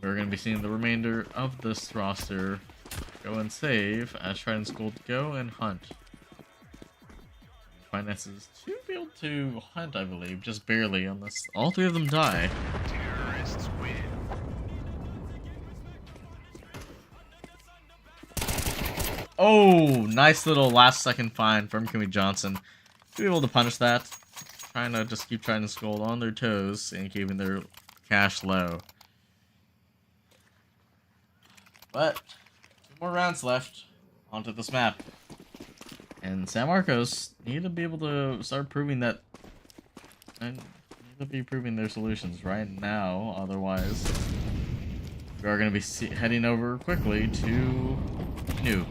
C: We're going to be seeing the remainder of this roster go and save as Trident's Gold go and hunt. Finances to be able to hunt, I believe, just barely, unless all 3 of them die.
D: Terrorists win.
C: Oh, nice little last second find from Kimmy Johnson. To be able to punish that. Trying to just keep Trident's Gold on their toes and keeping their cash low. But 2 more rounds left onto this map. And San Marcos need to be able to start proving that, and need to be proving their solutions right now. Otherwise, we are going to be heading over quickly to Nuke.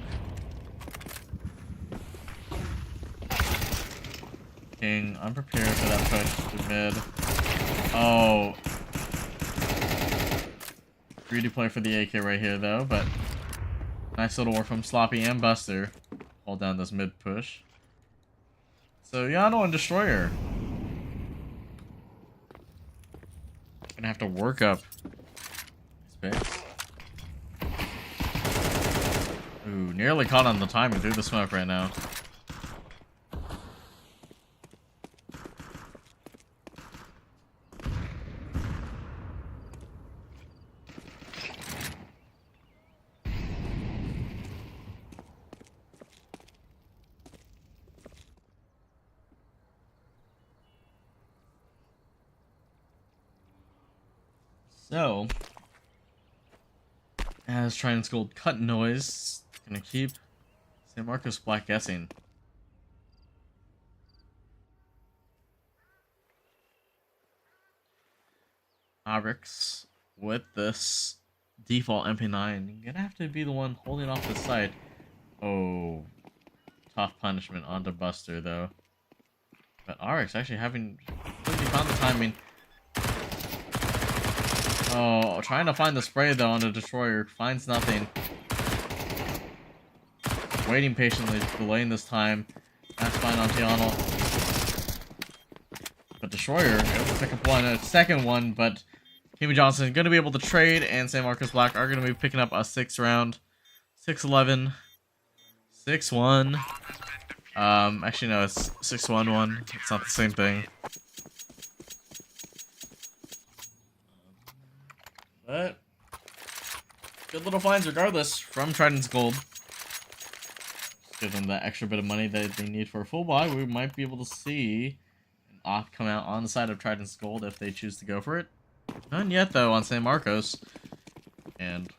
C: King unprepared for that push to mid. Oh, greedy play for the AK right here though, but nice little work from Sloppy and Buster. Hold down this mid push. So Yano and Destroyer gonna have to work up space. Ooh, nearly caught on the timing through the smoke right now. So, as Trident's Gold cut noise, gonna keep San Marcos Black guessing. RegentXD's with this default MP9, you're gonna have to be the one holding off the site. Oh, tough punishment onto Buster though. But RegentXD actually having completely found the timing. Oh, trying to find the spray though on the Destroyer, finds nothing. Waiting patiently, delaying this time. That's fine on Tiano. But Destroyer able to pick up a second one, but Kimmy Johnson going to be able to trade, and San Marcos Black are going to be picking up a 6th round. 6-11. 6-1. Actually, no, it's 6-1-1. It's not the same thing. But good little finds regardless from Trident's Gold. Give them that extra bit of money that they need for a full buy. We might be able to see an off come out on the side of Trident's Gold if they choose to go for it. None yet, though, on San Marcos. And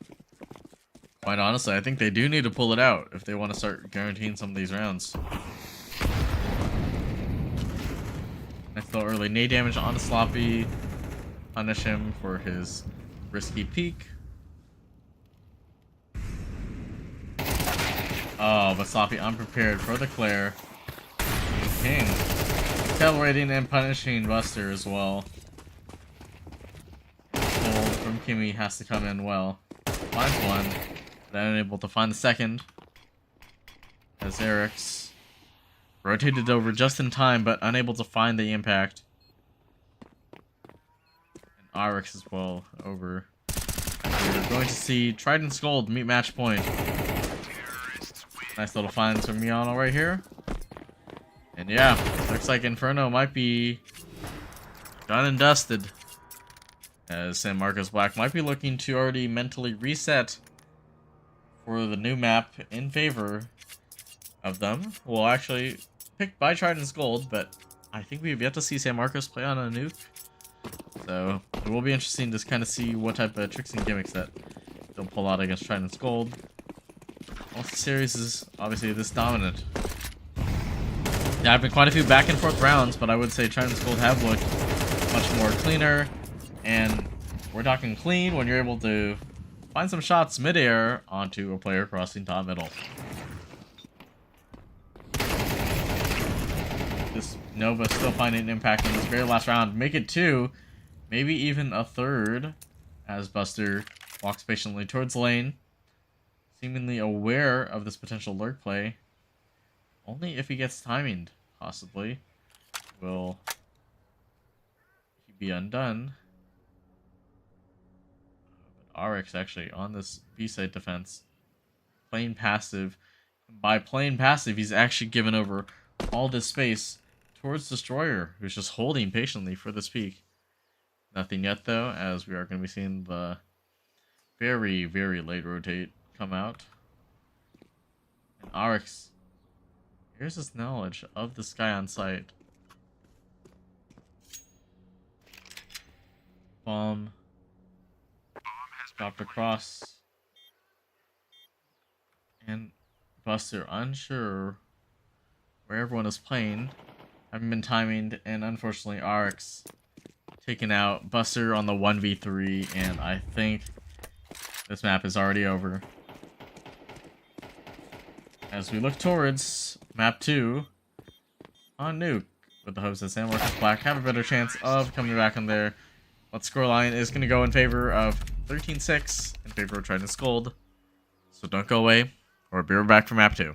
C: quite honestly, I think they do need to pull it out if they want to start guaranteeing some of these rounds. Nice little early nade damage onto Sloppy. Punish him for his risky peek. Oh, but Sloppy unprepared for the Claire. King. Accelerating and punishing Buster as well. Gold from Kimmy has to come in well. Finds one, but unable to find the second. As Eric's rotated over just in time, but unable to find the impact. And RX as well over. We're going to see Trident's Gold meet match point. Nice little finds from Miano right here. And yeah, looks like Inferno might be done and dusted. As San Marcos Black might be looking to already mentally reset for the new map in favor of them. Well, actually, picked by Trident's Gold, but I think we've yet to see San Marcos play on a nuke. So it will be interesting to kind of see what type of tricks and gimmicks that they'll pull out against Trident's Gold. Most of the series is obviously this dominant. There have been quite a few back and forth rounds, but I would say Trident's Gold have looked much more cleaner. And we're talking clean when you're able to find some shots midair onto a player crossing top middle. This Nova still finding impact in this very last round. Make it 2, maybe even a 3rd, as Buster walks patiently towards lane. Seemingly aware of this potential lurk play. Only if he gets timinged, possibly, will he be undone. But RX actually on this B-side defense, playing passive. By playing passive, he's actually given over all this space towards Destroyer, who's just holding patiently for this peak. Nothing yet, though, as we are going to be seeing the very, very late rotate come out. And RX, here's his knowledge of this guy on site. Bomb dropped across. And Buster unsure where everyone is playing. Haven't been timing, and unfortunately RX taken out. Buster on the 1v3, and I think this map is already over. As we look towards map 2 on Nuke, with the hopes that San Marcos Black have a better chance of coming back on there. But scoreline is going to go in favor of 13-6, in favor of Trident's Gold. So don't go away, or be right back for map 2.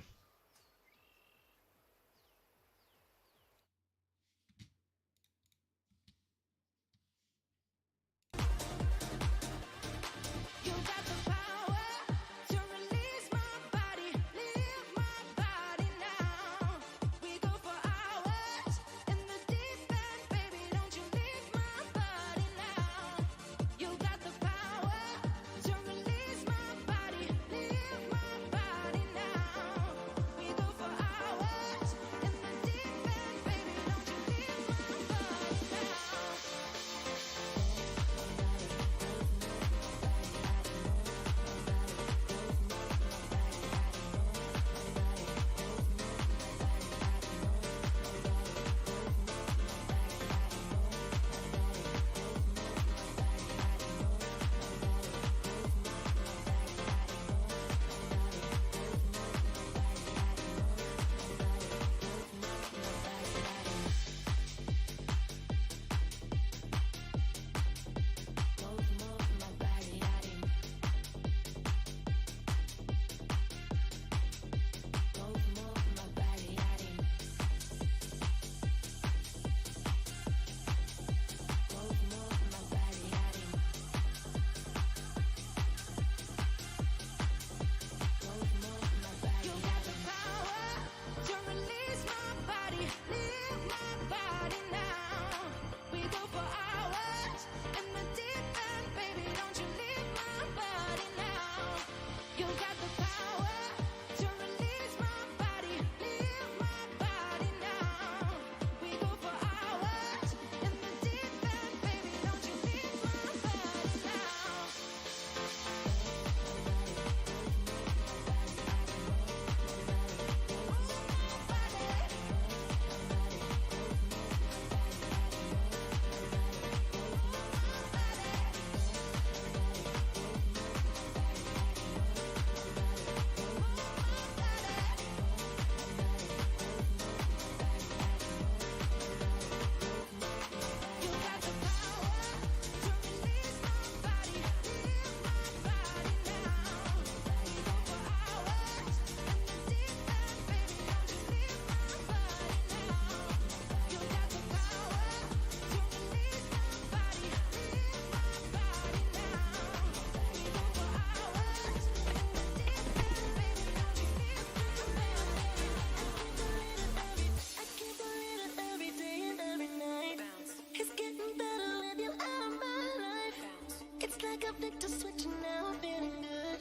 A: like a flick to switch and now I'm feeling good.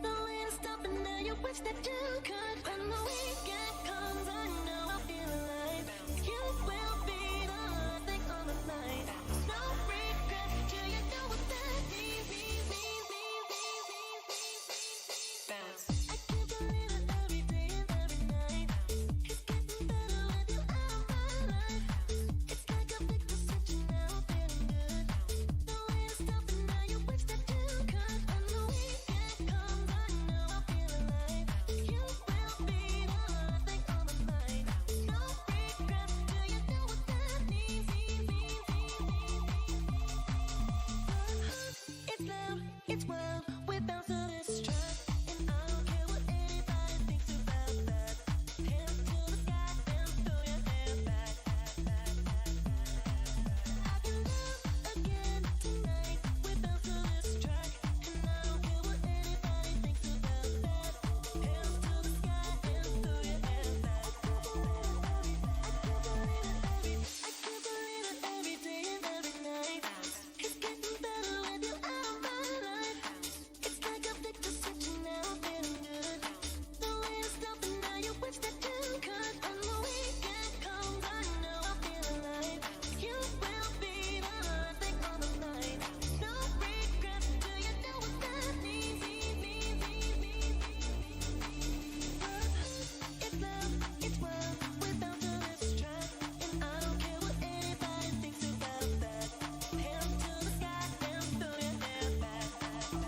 A: No way to stop and now you wish that you could. When the weekend comes, I know I'll feel alive. You will be the last thing on the night. No regret, do you know what that means? Bounce. I can't believe it every day and every night. It's getting better with you out of my life. It's like a flick to switch and now I'm feeling good. No way to stop and now you wish that you could. When the weekend comes, I know I'll feel alive. You will be the last thing on the night. No regret, do you know what that means? It's loud, it's wild, we bounce to this track, and I don't care what anybody thinks about that. Hands to the sky and throw your hair back. I can love again tonight, we bounce to this track, and I don't care what anybody thinks about that. Hands to the sky and throw your hair back. I can't believe it every day and every night. It's getting better with you out of my life. It's like a flick to switch and now I'm feeling good. No way to stop and now you wish that you could. When the weekend comes, I know I'll feel alive. You will be the last thing on the night. No regret, do you know what that means? It's loud, it's wild, we bounce to this track, and I don't care what anybody thinks about that. Hands to the sky and throw your hair back. I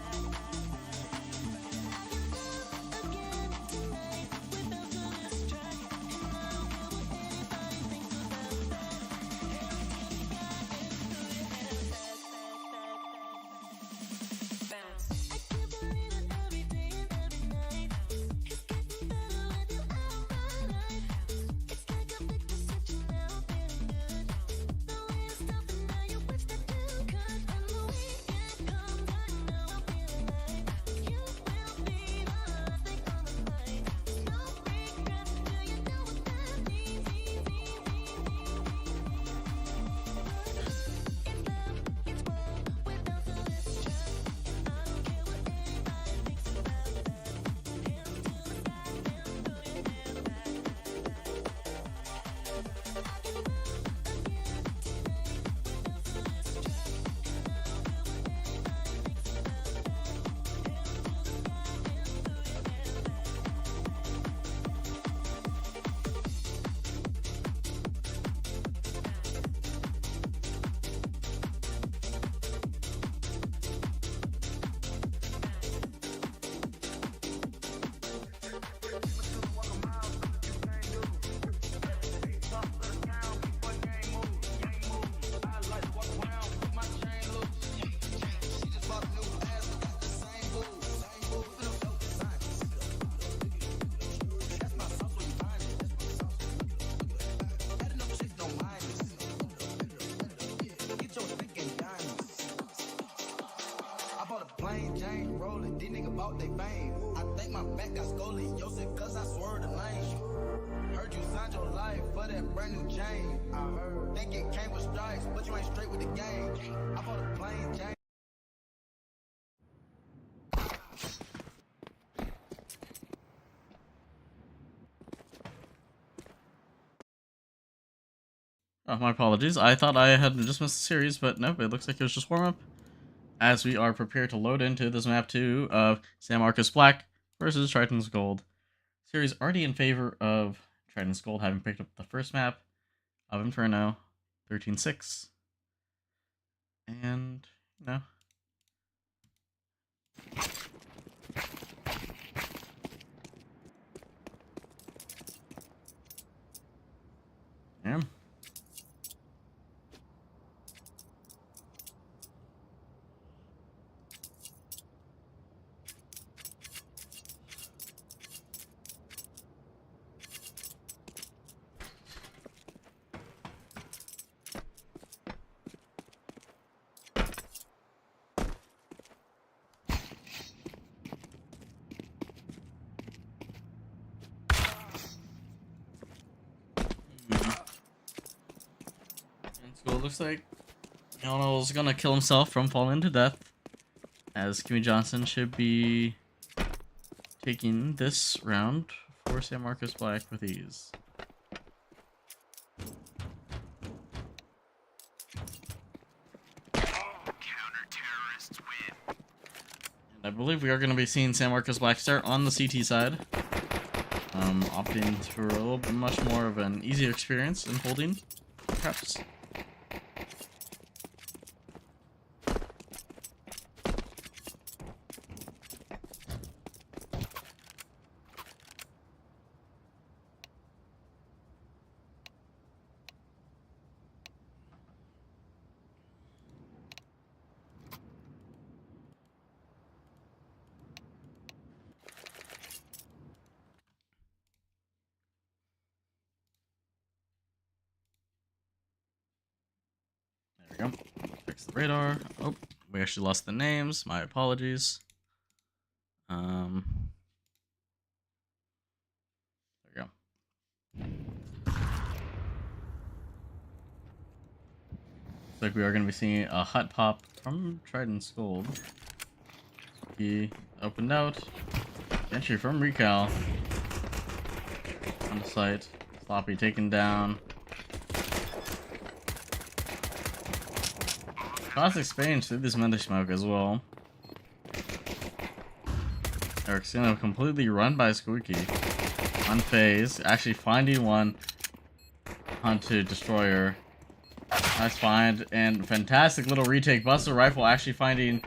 A: can love again tonight, we bounce to this track, and I don't care what anybody thinks about that. Hands to the sky and throw your hair back. Bounce. I can't believe it every day and every night. It's getting better with you out of my life. It's like a flick to switch and now I'm feeling good. No way to stop and now you wish that you could. When the weekend comes, I know I'll feel alive. You will be the last thing on the night. No regret, do you know what that means? It's loud, it's wild, we bounce to this track, and I don't care what anybody thinks about that. Hands to the sky and throw your hair back. I can love again tonight, we bounce to this track, and I don't care what anybody thinks about that. Hands to the sky and throw your hair
D: I bought a plain Jane rolling, these niggas bought they fame. I think my back got scoliosis cause I swerved the lane. Heard you signed your life for that brand new chain. I heard, think it came with stripes, but you ain't straight with the game. I bought a plain Jane.
C: Oh, my apologies. I thought I had just missed the series, but nope, it looks like it was just warm-up. As we are prepared to load into this map 2 of San Marcos Black versus Triton's Gold. Series already in favor of Triton's Gold, having picked up the first map of Inferno, 13-6. And, you know. Yeah. So it looks like Yano's gonna kill himself from falling to death. as Kimmy Johnson should be taking this round for San Marcos Black with ease. And I believe we are going to be seeing San Marcos Black start on the CT side. Opting for a little bit much more of an easier experience in holding, perhaps. There we go. Fix the radar. Oh, we actually lost the names. My apologies. There we go. Looks like we are going to be seeing a hot pop from Trident's Gold. He opened out. Entry from Recal. On the site. Sloppy taken down. Classic Spain through this Mendy smoke as well. Eric's gonna completely run by Squeaky. Unfazed. Actually finding one. Hunt to Destroyer. Nice find. And fantastic little retake. Buster Rifle actually finding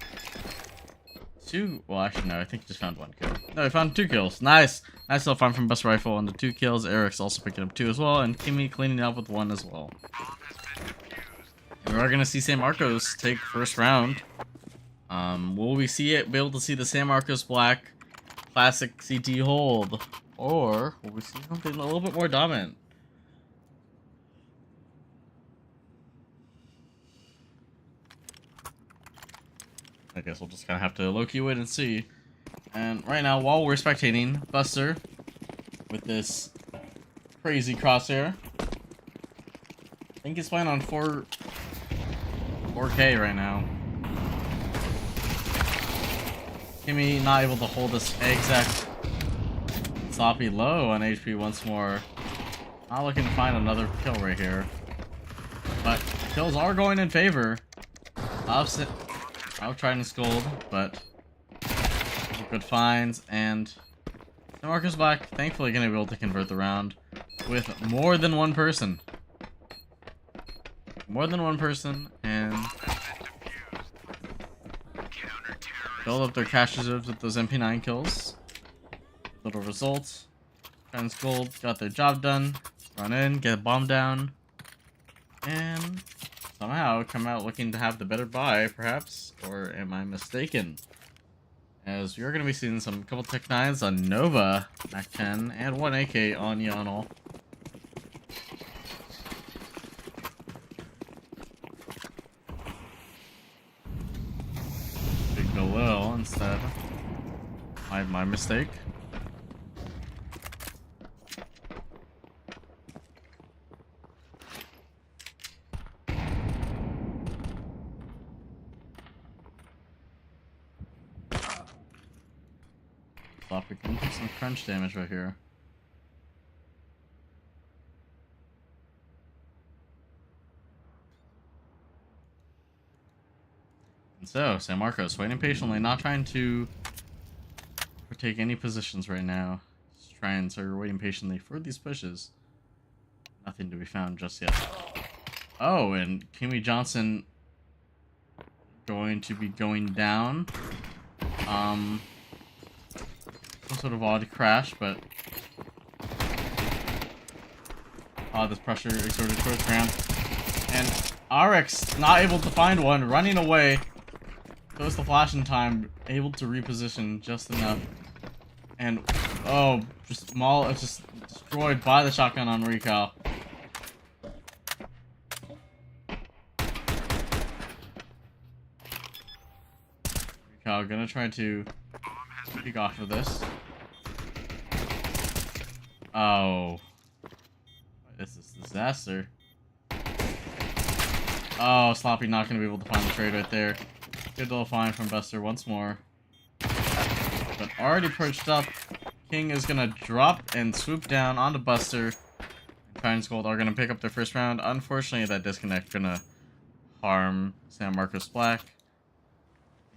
C: two. Well, actually, no. I think he just found one kill. No, he found 2 kills. Nice. Nice little find from Buster Rifle on the 2 kills. Eric's also picking up 2 as well. And Kimmy cleaning up with 1 as well. We are gonna see San Marcos take first round. Will we be able to see the San Marcos Black classic CT hold, or will we see something a little bit more dominant? I guess we'll just kind of have to low-key wait and see. And right now, while we're spectating, Buster with this crazy crosshair. I think he's playing on 4K right now. Kimmy not able to hold this exact. Sloppy low on HP once more. Not looking to find another kill right here. But kills are going in favor of Trident's Gold, but good finds, and San Marcos Black thankfully gonna be able to convert the round with more than one person. More than one person, and build up their cash reserves with those MP9 kills. Little results. Trident's Gold got their job done. Run in, get a bomb down, and somehow come out looking to have the better buy, perhaps, or am I mistaken? As we are going to be seeing some couple Tech 9s on Nova, Mac 10, and 1 AK on Yanal. Big Galil instead. My mistake. We can do some crunch damage right here. And so, San Marcos waiting patiently, not trying to take any positions right now. Just trying to waiting patiently for these pushes. Nothing to be found just yet. Oh, and Kimmy Johnson going to be going down. Some sort of odd crash, but this pressure exerted towards ground, and RX not able to find one, running away. Goes the flash in time, able to reposition just enough, and just destroyed by the shotgun on Recal. Recal gonna try to pick off of this. Oh. This is a disaster. Oh, Sloppy not going to be able to find the trade right there. Good little find from Buster once more. But already perched up. King is gonna drop and swoop down onto Buster. Triton's Gold are gonna pick up their first round. Unfortunately, that disconnect gonna harm San Marcos Black.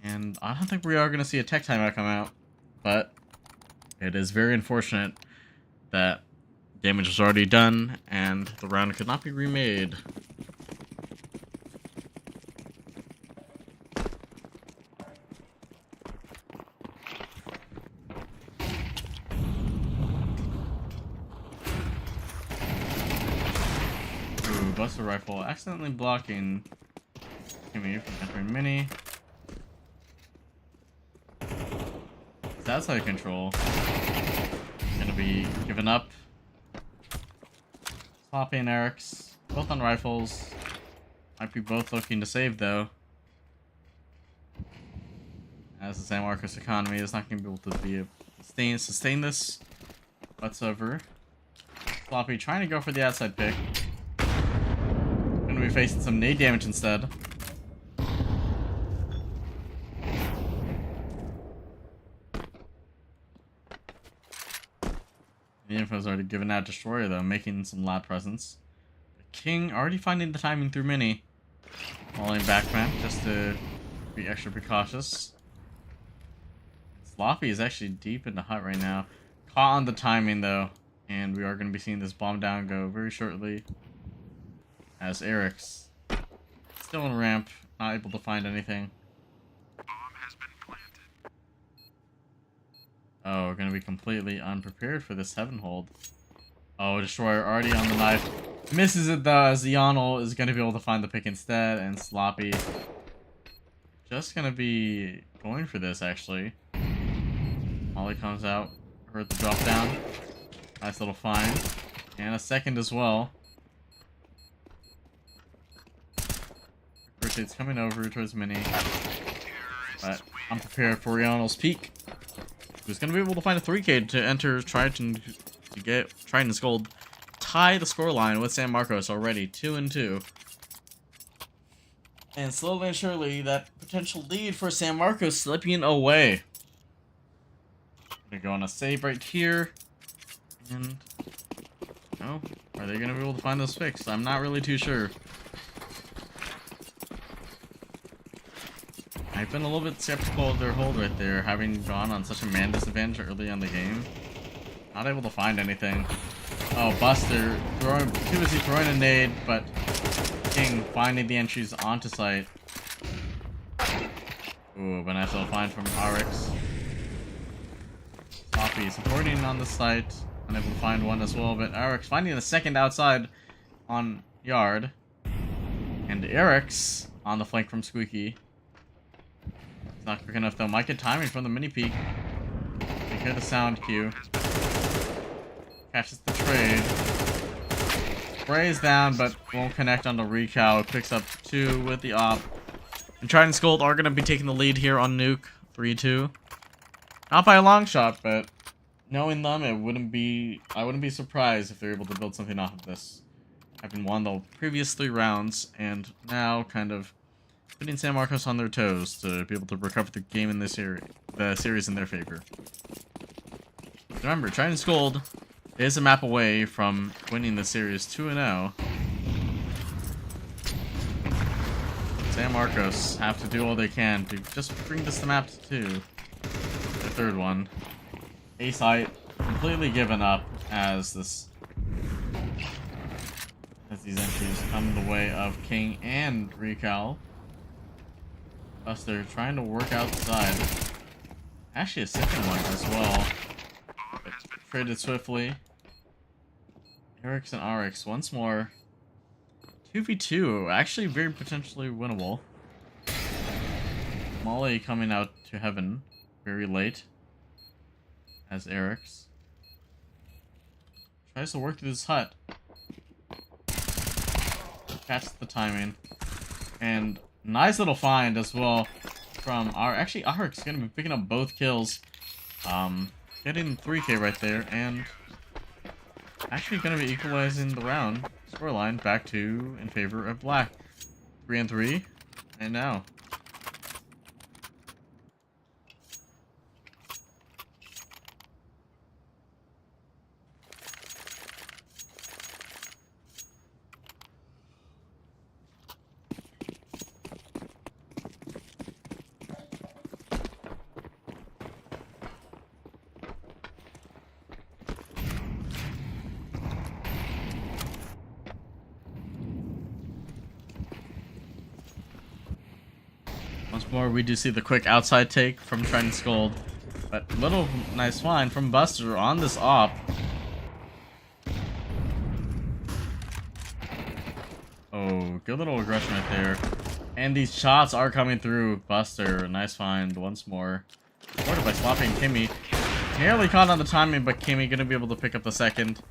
C: And I don't think we are gonna see a tech timeout come out. But it is very unfortunate that damage was already done and the round could not be remade. Ooh, Buster Rifle accidentally blocking Kimmy from entering Mini. It's outside control. Gonna be given up. Sloppy and Eric's both on rifles. Might be both looking to save though, as the San Marcos economy is not going to be able to sustain this whatsoever. Sloppy trying to go for the outside pick. Going to be facing some nade damage instead. The info's already given out Destroyer though, making some loud presence. King already finding the timing through Mini. Falling backman just to be extra precautious. Sloppy is actually deep in the hut right now. Caught on the timing though. And we are going to be seeing this bomb down go very shortly. As Eric's still in ramp, not able to find anything. Oh, we're going to be completely unprepared for this heaven hold. Oh, Destroyer already on the knife. Misses it though, as Yonel is going to be able to find the pick instead, and Sloppy just going to be going for this actually. Molly comes out, heard the drop down. Nice little find. And a second as well. Rotate's coming over towards Mini. But I'm prepared for Yonel's peak. Who's going to be able to find a 3K to enter Triton to get Triton's Gold. Tie the scoreline with San Marcos already, 2-2. And slowly and surely, that potential lead for San Marcos slipping away. Gonna go on a save right here. And, oh, are they going to be able to find those picks? I'm not really too sure. I've been a little bit skeptical of their hold right there, having gone on such a man disadvantage early in the game. Not able to find anything. Oh, Buster too busy throwing a nade, but King finding the entries onto site. Ooh, but nice little find from RX. Sloppy supporting on the site, unable to find one as well, but RX finding the second outside on yard. And Eric's on the flank from Squeaky. Not quick enough though. Might get timing from the mini peek. You hear the sound cue. Catches the trade. Sprays down, but won't connect on the recal. Picks up 2 with the op. And Triton's Gold are going to be taking the lead here on Nuke. 3-2. Not by a long shot, but knowing them, I wouldn't be surprised if they're able to build something off of this. Having won the previous 3 rounds, and now kind of putting San Marcos on their toes to be able to recover the game in this area, the series in their favor. Remember, Triton's Gold is a map away from winning the series 2-0. San Marcos have to do all they can to just bring this to map to 2. The third one. A-site completely given up as these entries come in the way of King and Recal. Buster trying to work outside. Actually a second one as well. But traded swiftly. Eric's and RX once more. 2v2, actually very potentially winnable. Molly coming out to heaven very late. As Eric's tries to work through this hut. Catches the timing. And nice little find as well from actually RX gonna be picking up both kills. Getting 3K right there, and actually gonna be equalizing the round scoreline back to in favor of Black. 3-3, and now Once more, we do see the quick outside take from Trident's Gold. But little nice find from Buster on this op. Oh, good little aggression right there. And these shots are coming through. Buster, nice find once more. Supported by Sloppy and Kimmy. Nearly caught on the timing, but Kimmy gonna be able to pick up the second.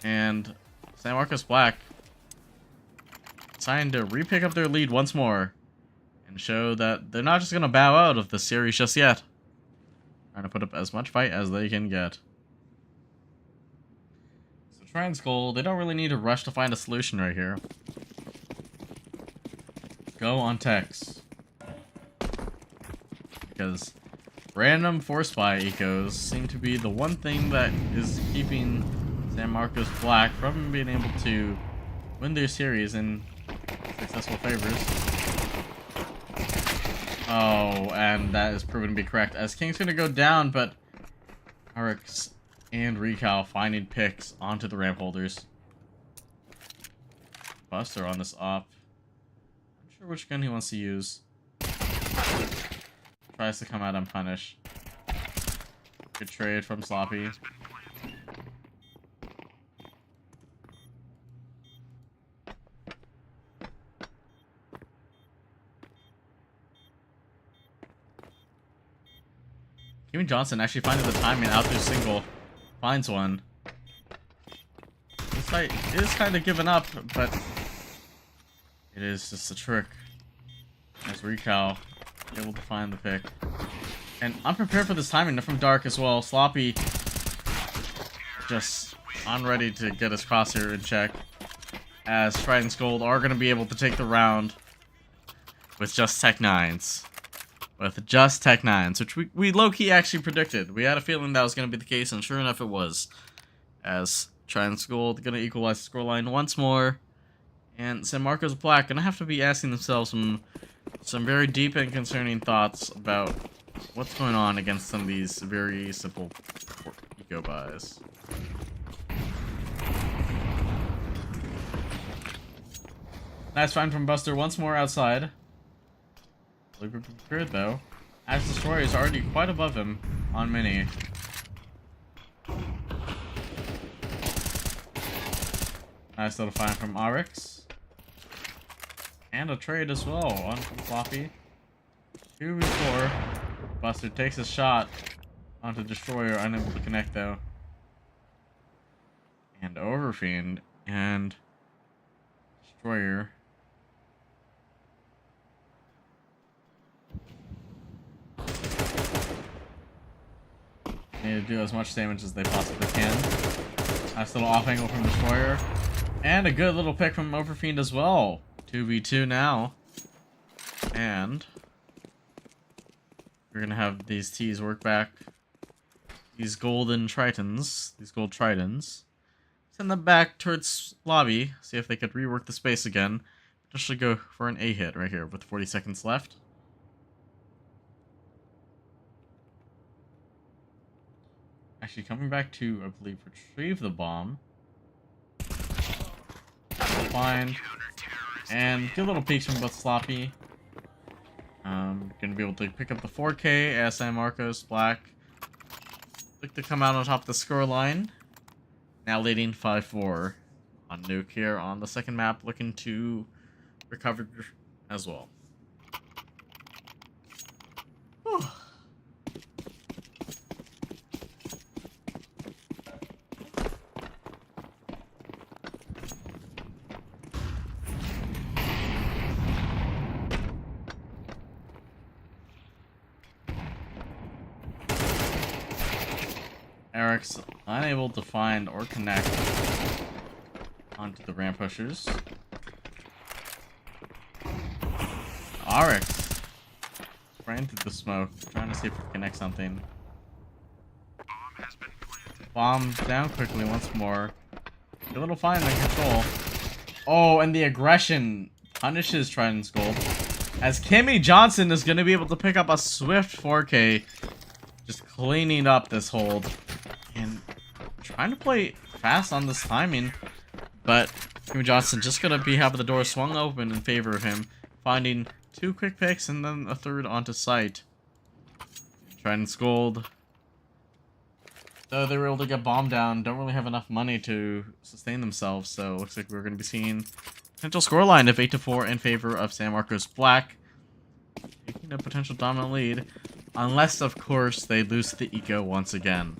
C: And San Marcos Black deciding to re-pick up their lead once more. And show that they're not just gonna bow out of the series just yet. Trying to put up as much fight as they can get. So Trident's Gold, they don't really need to rush to find a solution right here. Go on Tex. Because random force buy ecos seem to be the one thing that is keeping San Marcos Black from being able to win their series in successful favors. Oh, and that is proven to be correct, as King's gonna go down, but RX and Recal finding picks onto the ramp holders. Buster on this op. Not sure which gun he wants to use. Tries to come out and punish. Good trade from Sloppy. Kevin Johnson actually finding the timing out through single. Finds one. This fight is kind of giving up, but it is just a trick. As Recal able to find the pick. And unprepared for this timing from Dark as well. Sloppy just unready to get his crosshair in check. As Trident's Gold are going to be able to take the round with just Tech 9s. With just Tech 9s, which we low-key actually predicted. We had a feeling that was going to be the case, and sure enough it was. As Trident's Gold going to equalize the scoreline once more. And San Marcos Black going to have to be asking themselves some very deep and concerning thoughts about what's going on against some of these very simple eco buys. Nice find from Buster once more outside. We're prepared though, as Destroyer is already quite above him on Mini. Nice little find from RX. And a trade as well on from Floppy. 2v4. Buster takes a shot onto Destroyer, unable to connect though. And Overfiend and Destroyer. Need to do as much damage as they possibly can. Nice little off angle from Destroyer. And a good little pick from Overfiend as well. 2v2 now. And we're gonna have these T's work back. These golden tritons. These gold tritons. Send them back towards lobby. See if they could rework the space again. Potentially go for an A hit right here with 40 seconds left. Actually coming back to, I believe, retrieve the bomb. Find. And get little peeks from both Sloppy. Gonna be able to pick up the 4K as San Marcos Black look to come out on top of the scoreline. Now leading 5-4 on Nuke here on the second map, looking to recover as well. Whew. Eric's unable to find or connect onto the ramp pushers. RX ran through the smoke, trying to see if we can connect something. Bomb down quickly once more. A little fine in control. Oh, and the aggression punishes Trident's Gold. As Kimmy Johnson is going to be able to pick up a swift 4K. Just cleaning up this hold. And trying to play fast on this timing. But Kimmy Johnson just going to be having the door swung open in favor of him. Finding 2 quick picks and then a third onto site. Trident's Gold. Though they were able to get bombed down, don't really have enough money to sustain themselves, so looks like we're going to be seeing potential scoreline of 8-4 in favor of San Marcos Black, taking a potential dominant lead, unless, of course, they lose the eco once again.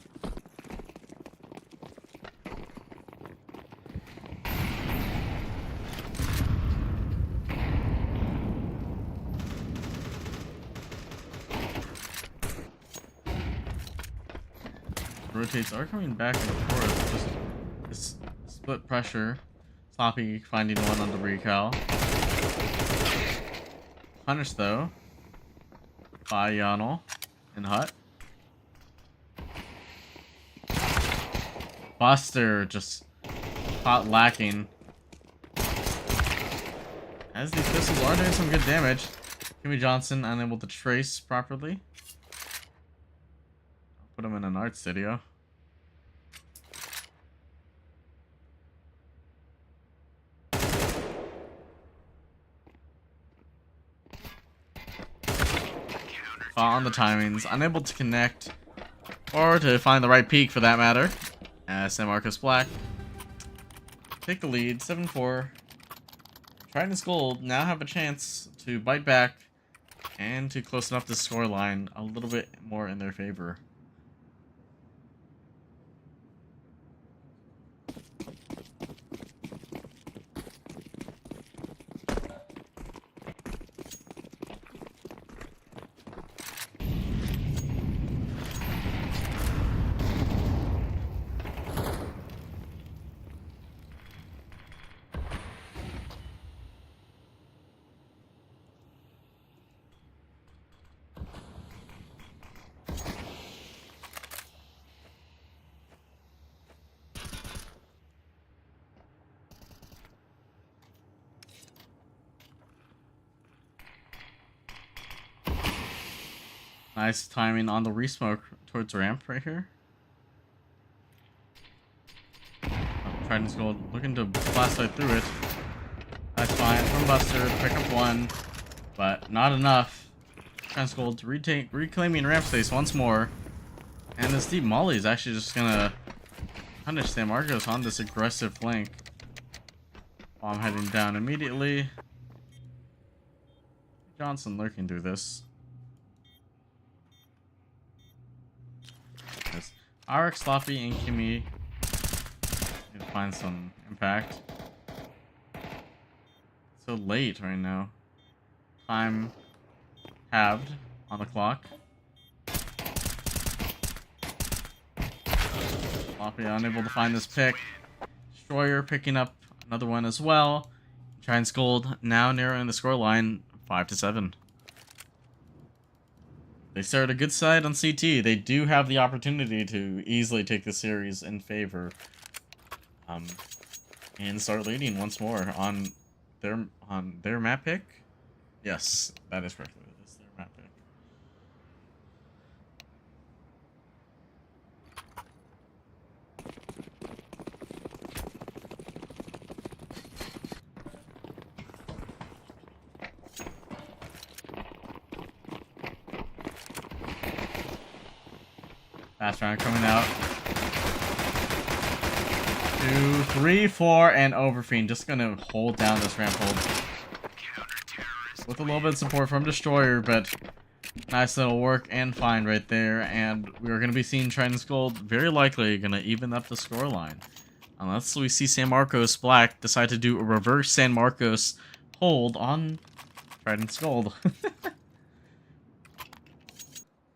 C: Rotates are coming back and forth, just this split pressure. Sloppy finding one on the recal. Punished though by Yonel and Hut. Buster just caught lacking. As these pistols are doing some good damage. Kimmy Johnson unable to trace properly. I'll put him in an art studio. On the timings, unable to connect or to find the right peak for that matter. As San Marcos Black take the lead, 7-4. Trident's Gold now have a chance to bite back and to close enough the scoreline a little bit more in their favor. Nice timing on the resmoke towards ramp right here. Trident's Gold looking to blast right through it. That's fine from Buster to pick up one, but not enough. Trident's Gold reclaiming ramp space once more. And this deep molly is actually just gonna punish San Marcos on this aggressive flank. Bomb heading down immediately. Johnson lurking through this. RX, Sloppy, and Kimmy need to find some impact. So late right now. Time halved on the clock. Sloppy unable to find this pick. Destroyer picking up another one as well. Trident's Gold now narrowing the scoreline 5-7. They started a good side on CT. They do have the opportunity to easily take the series in favor, and start leading once more on their map pick. Yes, that is correct. It is their map pick. Fast round coming out. 2, 3, 4, and Overfiend. Just gonna hold down this ramp hold. With a little bit of support from Destroyer, but nice little work and find right there. And we are gonna be seeing Trident's Gold very likely gonna even up the scoreline. Unless we see San Marcos Black decide to do a reverse San Marcos hold on Trident's Gold.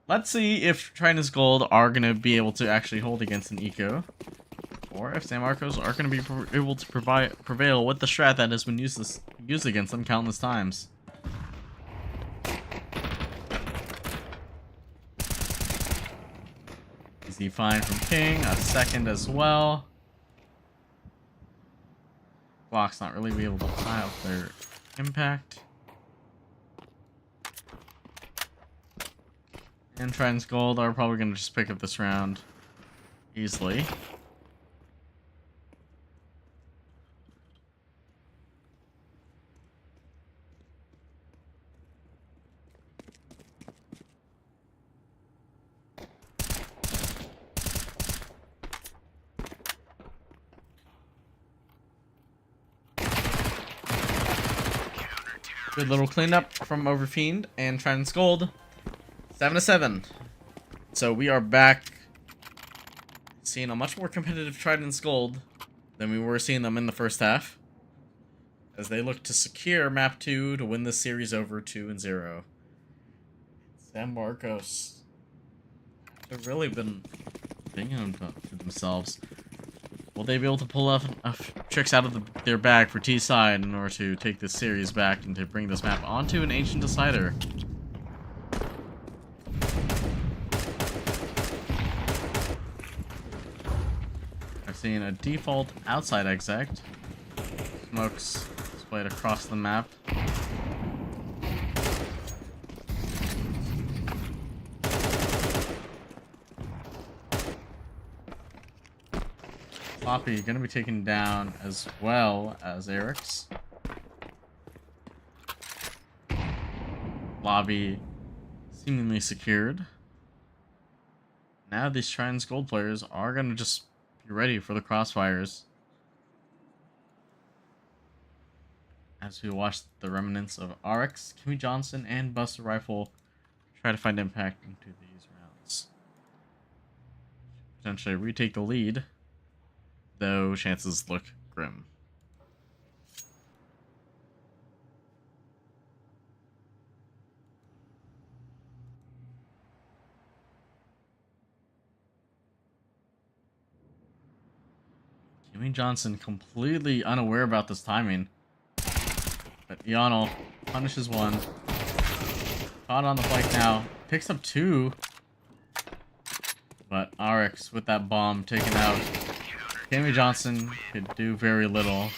C: Let's see if Trident's Gold are going to be able to actually hold against an eco. Or if San Marcos are going to be able to prevail with the strat that has been used against them countless times. Easy find from King, a second as well. Block's not really be able to tie up their impact. And Trident's Gold are probably going to just pick up this round easily. Good little cleanup from Overfiend and Trident Scold. 7-7. So we are back seeing a much more competitive Trident Scold than we were seeing them in the first half, as they look to secure map 2 to win this series over 2-0. San Marcos have really been thinking for themselves. Will they be able to pull off tricks out of their bag for T-side in order to take this series back and to bring this map onto an Ancient Decider? I've seen a default outside exec. Smokes displayed across the map. Floppy gonna be taken down as well as Eric's. Lobby seemingly secured. Now these Trident Gold players are gonna just be ready for the crossfires as we watch the remnants of RX, Kimmy Johnson, and Buster Rifle try to find impact into these rounds. Potentially retake the lead, though chances look grim. Kimmy Johnson completely unaware about this timing, but Yonel punishes one. Caught on the flank now, picks up 2, but RX with that bomb taken out. Kimmy Johnson could do very little,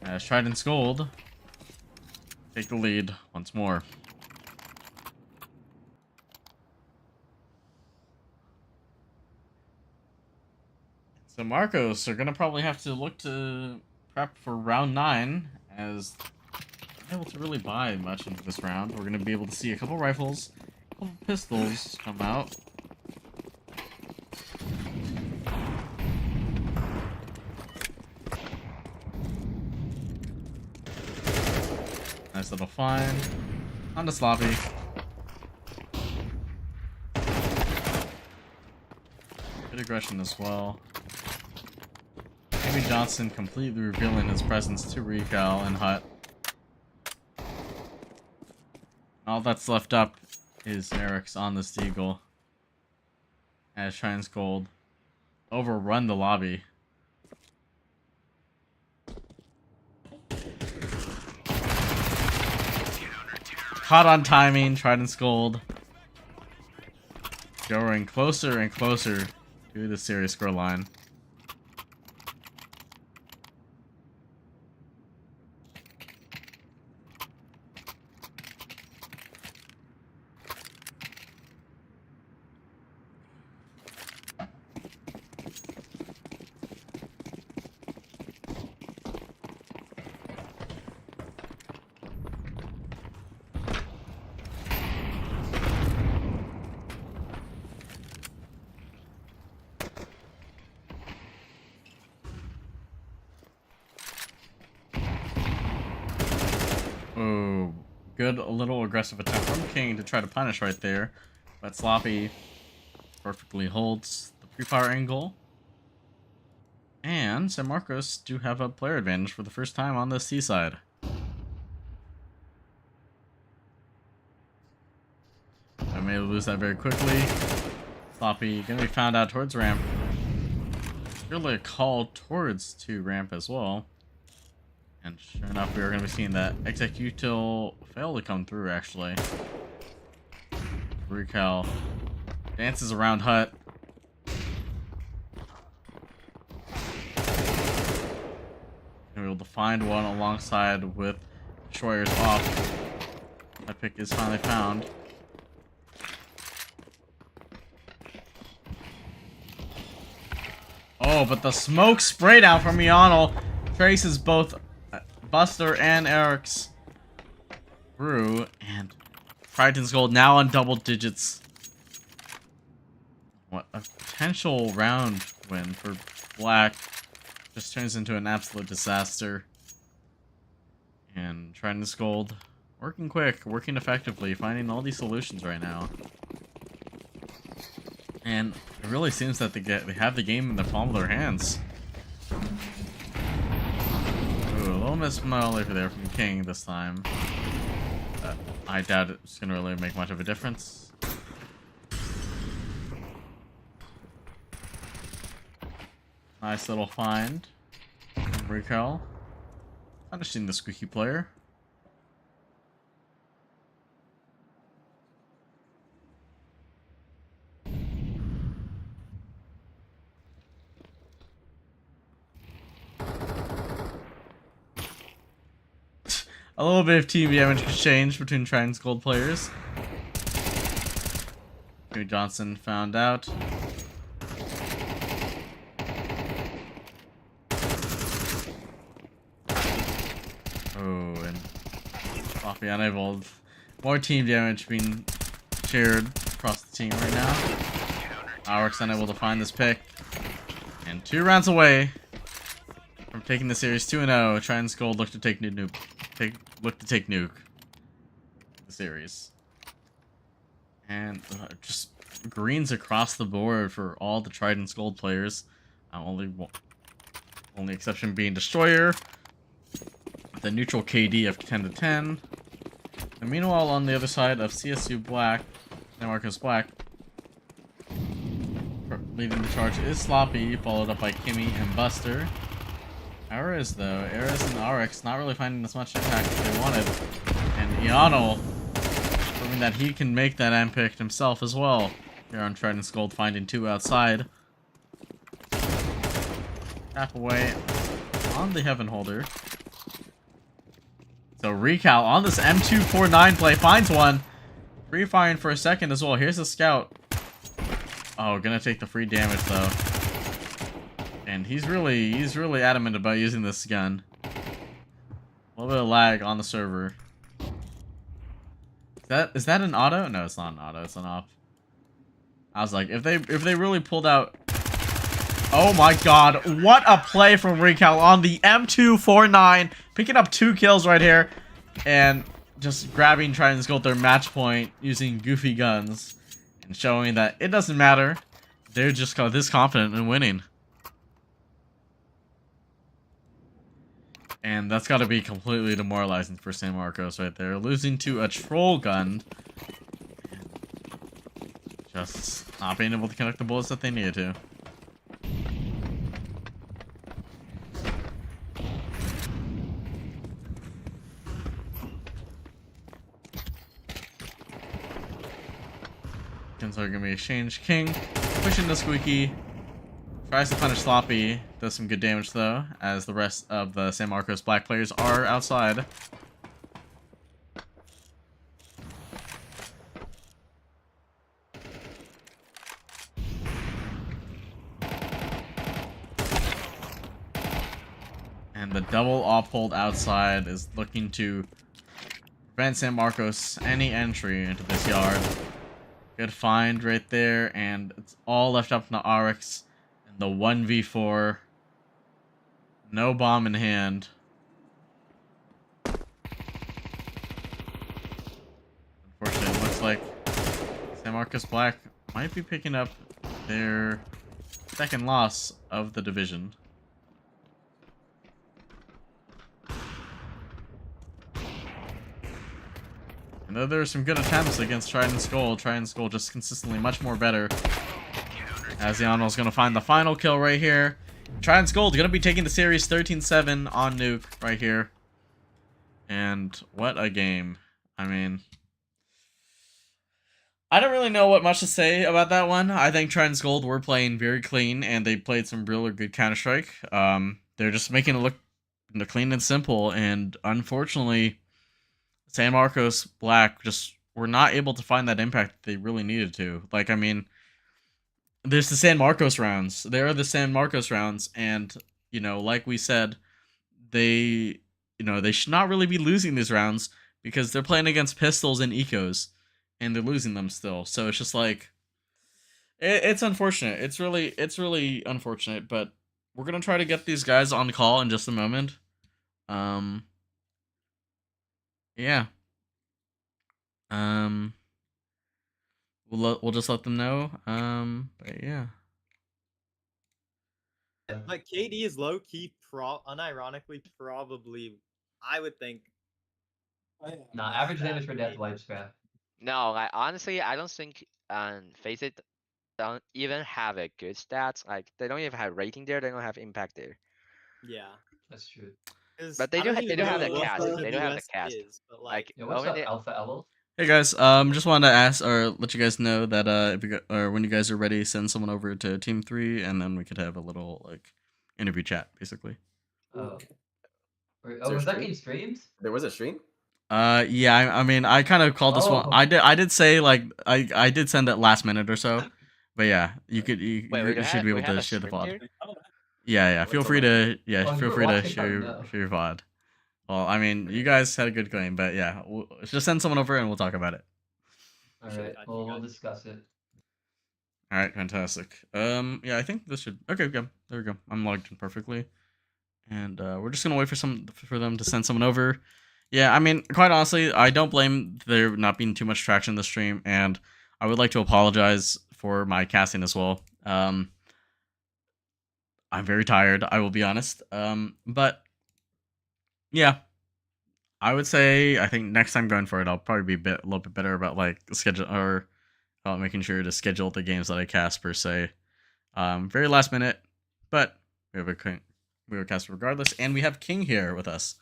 C: as Trident Gold take the lead once more. So Marcos are gonna probably have to look to prep for round 9, as they're able to really buy much into this round. We're gonna be able to see a couple rifles, a couple pistols come out. Nice little find on the Sloppy. Good aggression as well. Kimmy Johnson completely revealing his presence to Recal and Hut. All that's left up is Eric's on the Deagle, as Trident Gold overrun the lobby. Caught on timing, Trident Gold going closer and closer to the series scoreline. Oh, good little aggressive attempt from King to try to punish right there, but Sloppy perfectly holds the pre-fire angle. And San Marcos do have a player advantage for the first time on the C side. I may lose that very quickly. Sloppy gonna be found out towards ramp. Really a call towards to ramp as well. And sure enough, we are going to be seeing that executil fail to come through, actually. Recal dances around Hut. Gonna be able to find one alongside with Destroyers off. That pick is finally found. Oh, but the smoke spray down from Yonel traces both Buster and Eric's through, and Trident Gold now on double digits. What a potential round win for Black. Just turns into an absolute disaster. And Trident's Gold working quick, working effectively, finding all these solutions right now. And it really seems that they have the game in the palm of their hands. Ooh, a little miss from over there from King this time. I doubt it's gonna really make much of a difference. Nice little find from Recall. Punishing the squeaky player. A little bit of team damage exchange between Trident's Gold players. Jimmy Johnson found out. Oh, and Sloppy unable. More team damage being shared across the team right now. Alex unable to find this pick. And 2 rounds away from taking the series 2-0. Trident's Gold look to take nuke. Take nuke the series. And just greens across the board for all the Trident's Gold players. Only exception being Destroyer. The neutral KD of 10 to 10. And meanwhile, on the other side of CS2 Black, San Marcos Black, leading the charge is Sloppy, followed up by Kimmy and Buster. Ares though, Ares and RX not really finding as much impact as they wanted. And Iano proving that he can make that impact himself as well. Here on Trident's Gold, finding 2 outside. Tap away on the Heaven Holder. So Recal on this M249 play finds one. Free firing for a second as well. Here's the scout. Oh, gonna take the free damage though. And he's really adamant about using this gun. A little bit of lag on the server. Is that an auto? No, it's not an auto, it's an off. I was like, if they really pulled out. Oh my god, what a play from Recal on the M249, picking up 2 kills right here, and just grabbing, trying to scope their match point using goofy guns, and showing that it doesn't matter. They're just this confident in winning. And that's got to be completely demoralizing for San Marcos right there. Losing to a troll gun. Just not being able to connect the bullets that they needed to. So we're going to be exchange. King pushing the Squeaky. Tries to punish Sloppy. Does some good damage though, as the rest of the San Marcos Black players are outside. And the double off-hold outside is looking to prevent San Marcos any entry into this yard. Good find right there, and it's all left up to RX in the 1v4. No bomb in hand. Unfortunately, it looks like San Marcos Black might be picking up their second loss of the division. And though there are some good attempts against Trident's Gold just consistently much more better. As Yano's going to find the final kill right here. Trident's Gold going to be taking the series 13-7 on Nuke right here. And what a game. I mean, I don't really know what much to say about that one. I think Trident's Gold were playing very clean, and they played some really good Counter-Strike. They're just making it look clean and simple, and unfortunately, San Marcos Black just were not able to find that impact that they really needed to. Like, I mean, there's the San Marcos rounds. There are the San Marcos rounds, and, you know, like we said, they should not really be losing these rounds because they're playing against pistols and ecos, and they're losing them still. So it's just like, it's unfortunate. It's really unfortunate, but we're going to try to get these guys on call in just a moment. yeah. Um, we'll just let them know. But yeah.
E: But KD is low key, unironically, probably, I would think.
F: Nah, average damage for death wipes, bro.
G: No, like honestly, I don't think Face It don't even have a good stats. Like they don't even have rating there. They don't have impact there.
E: Yeah.
F: That's true.
G: But they
E: I
G: do.
E: don't
G: They
E: even
G: do
E: know
G: have the
E: what
G: cast. They do have the
E: WS
G: cast.
E: is, but
G: Like
F: Yo, what's
G: only
F: up,
G: the,
F: Alpha Owl?
C: Hey guys, just wanted to ask or let you guys know that if you or when you guys are ready, send someone over to Team 3, and then we could have a little like interview chat, basically.
F: Oh.
H: there
F: Was
H: a
F: that
H: stream?
F: game streamed?
H: There was a stream?
C: Yeah, I mean, I kind of called this one.
F: Oh.
C: I did say like I did send it last minute or so, but yeah, you should be able to share the VOD. Yeah, feel free to
F: Oh, you were watching?
C: share
F: Oh,
C: your
F: no.
C: VOD. Well, I mean, you guys had a good game, but yeah, just send someone over and we'll talk about it.
F: Alright, well, we'll discuss it.
C: All right, fantastic. Yeah, I think this should. Okay, yeah, there we go. I'm logged in perfectly, and we're just gonna wait for them to send someone over. Yeah, I mean, quite honestly, I don't blame there not being too much traction in the stream, and I would like to apologize for my casting as well. I'm very tired. I will be honest. But yeah, I would say I think next time going for it, I'll probably be a little bit better about like schedule or about making sure to schedule the games that I cast per se. Very last minute, but we have a cast regardless, and we have King here with us.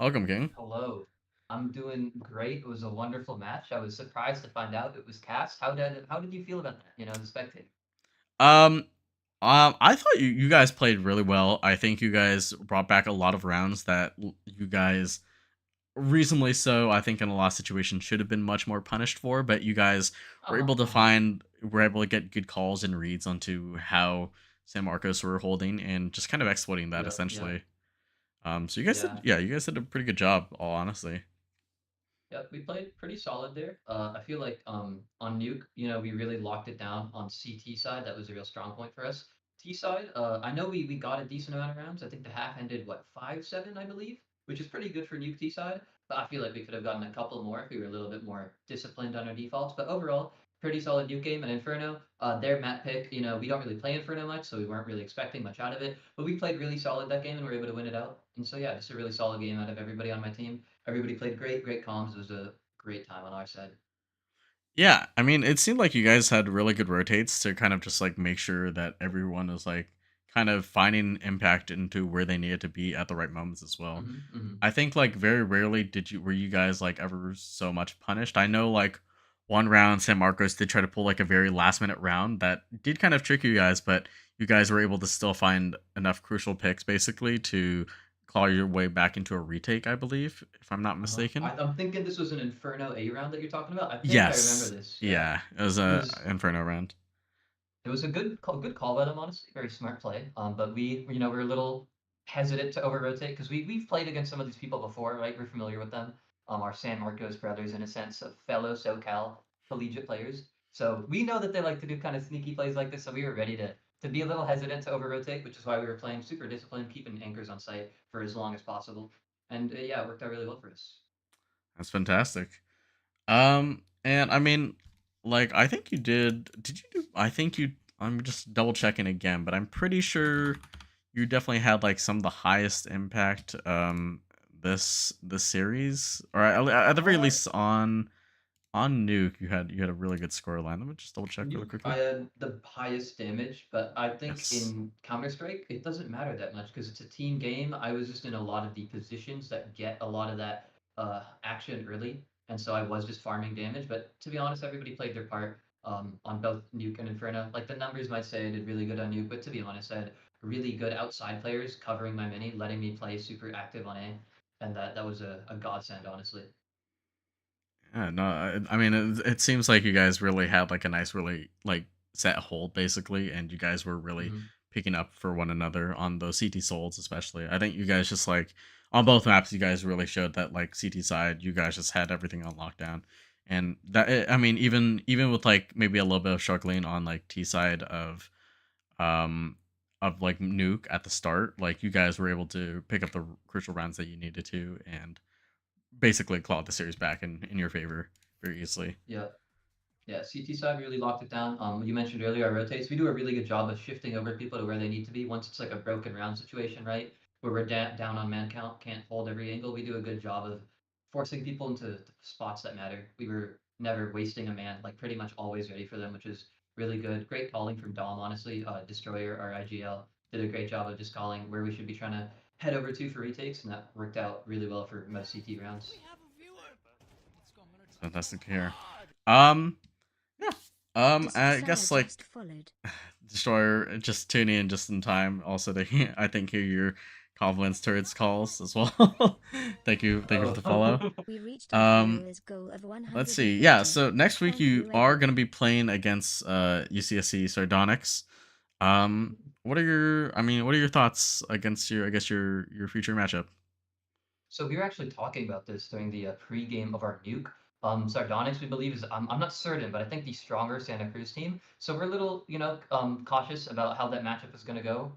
C: Welcome, King.
F: Hello. I'm doing great. It was a wonderful match. I was surprised to find out it was cast. How did you feel about that? You know, as a spectator.
C: I thought you guys played really well. I think you guys brought back a lot of rounds that you guys reasonably so, I think in a lot of situations should have been much more punished for, but you guys were able to get good calls and reads onto how San Marcos were holding and just kind of exploiting that essentially. So you guys you guys did a pretty good job, all honestly.
F: Yep, we played pretty solid there. I feel like on Nuke, you know, we really locked it down on CT side. That was a real strong point for us. T side, I know we got a decent amount of rounds. I think the half ended 5-7, I believe, which is pretty good for Nuke T side. But I feel like we could have gotten a couple more if we were a little bit more disciplined on our defaults. But overall, pretty solid Nuke game. And Inferno, their map pick, you know, we don't really play Inferno much, so we weren't really expecting much out of it. But we played really solid that game and were able to win it out. And so yeah, just a really solid game out of everybody on my team. Everybody played great comms. It was a great time on our side.
C: Yeah, I mean, it seemed like you guys had really good rotates to kind of just like make sure that everyone was like kind of finding impact into where they needed to be at the right moments as well. I think like very rarely were you guys like ever so much punished. I know like one round San Marcos did try to pull like a very last minute round that did kind of trick you guys, but you guys were able to still find enough crucial picks basically to claw your way back into a retake, I believe, if I'm not mistaken.
F: I'm thinking this was an Inferno A round that you're talking about. I think
C: Yes.
F: I remember this.
C: Yeah, it was a Inferno round.
F: It was a good call by them, honestly. Very smart play. But we're a little hesitant to over rotate because we've played against some of these people before, right? We're familiar with them. Our San Marcos brothers, in a sense, of fellow SoCal collegiate players. So we know that they like to do kind of sneaky plays like this. So we were ready to be a little hesitant to over rotate, which is why we were playing super disciplined, keeping anchors on site for as long as possible. And yeah, it worked out really well for us.
C: That's fantastic. And I mean, like, I think you did you do, I think you, I'm just double checking again, but I'm pretty sure you definitely had like some of the highest impact, this series, or at the very least on Nuke, you had a really good score line. Let me just double check really quickly.
F: I had the highest damage, but I think in Counter-Strike, it doesn't matter that much because it's a team game. I was just in a lot of the positions that get a lot of that action early, and so I was just farming damage. But to be honest, everybody played their part on both Nuke and Inferno. Like the numbers might say I did really good on Nuke, but to be honest, I had really good outside players covering my mini, letting me play super active on A, and that was a godsend, honestly.
C: Yeah, no, I mean, it seems like you guys really had like a nice, really like set hold basically, and you guys were really picking up for one another on those CT souls, especially. I think you guys just like on both maps, you guys really showed that like CT side, you guys just had everything on lockdown, and that I mean, even with like maybe a little bit of struggling on like T side of like Nuke at the start, like you guys were able to pick up the crucial rounds that you needed to, and basically clawed the series back in your favor very easily.
F: Yeah. Yeah, CT side really locked it down. You mentioned earlier our rotates. We do a really good job of shifting over people to where they need to be. Once it's like a broken round situation, right, where we're down on man count, can't hold every angle. We do a good job of forcing people into spots that matter. We were never wasting a man, like pretty much always ready for them, which is really good. Great calling from Dom, honestly. Destroyer, our IGL, did a great job of just calling where we should be trying to head over to for retakes, and that worked out really well for most CT rounds.
C: Fantastic to hear. Yeah. I guess like
A: Just followed.
C: Destroyer just tuning in just in time. Also, to I think hear your confidence turrets calls as well. thank you for the follow.
A: We reached our hero's goal of 100.
C: Let's see. Yeah, so next week
A: Thank
C: you
A: you,
C: are
A: Regent.
C: going to be playing against UCSC Sardonyx. What are your thoughts against your future matchup?
F: So we were actually talking about this during the pre-game of our nuke. Sardonyx, we believe, is I'm not certain, but I think the stronger Santa Cruz team. So we're a little, cautious about how that matchup is going to go.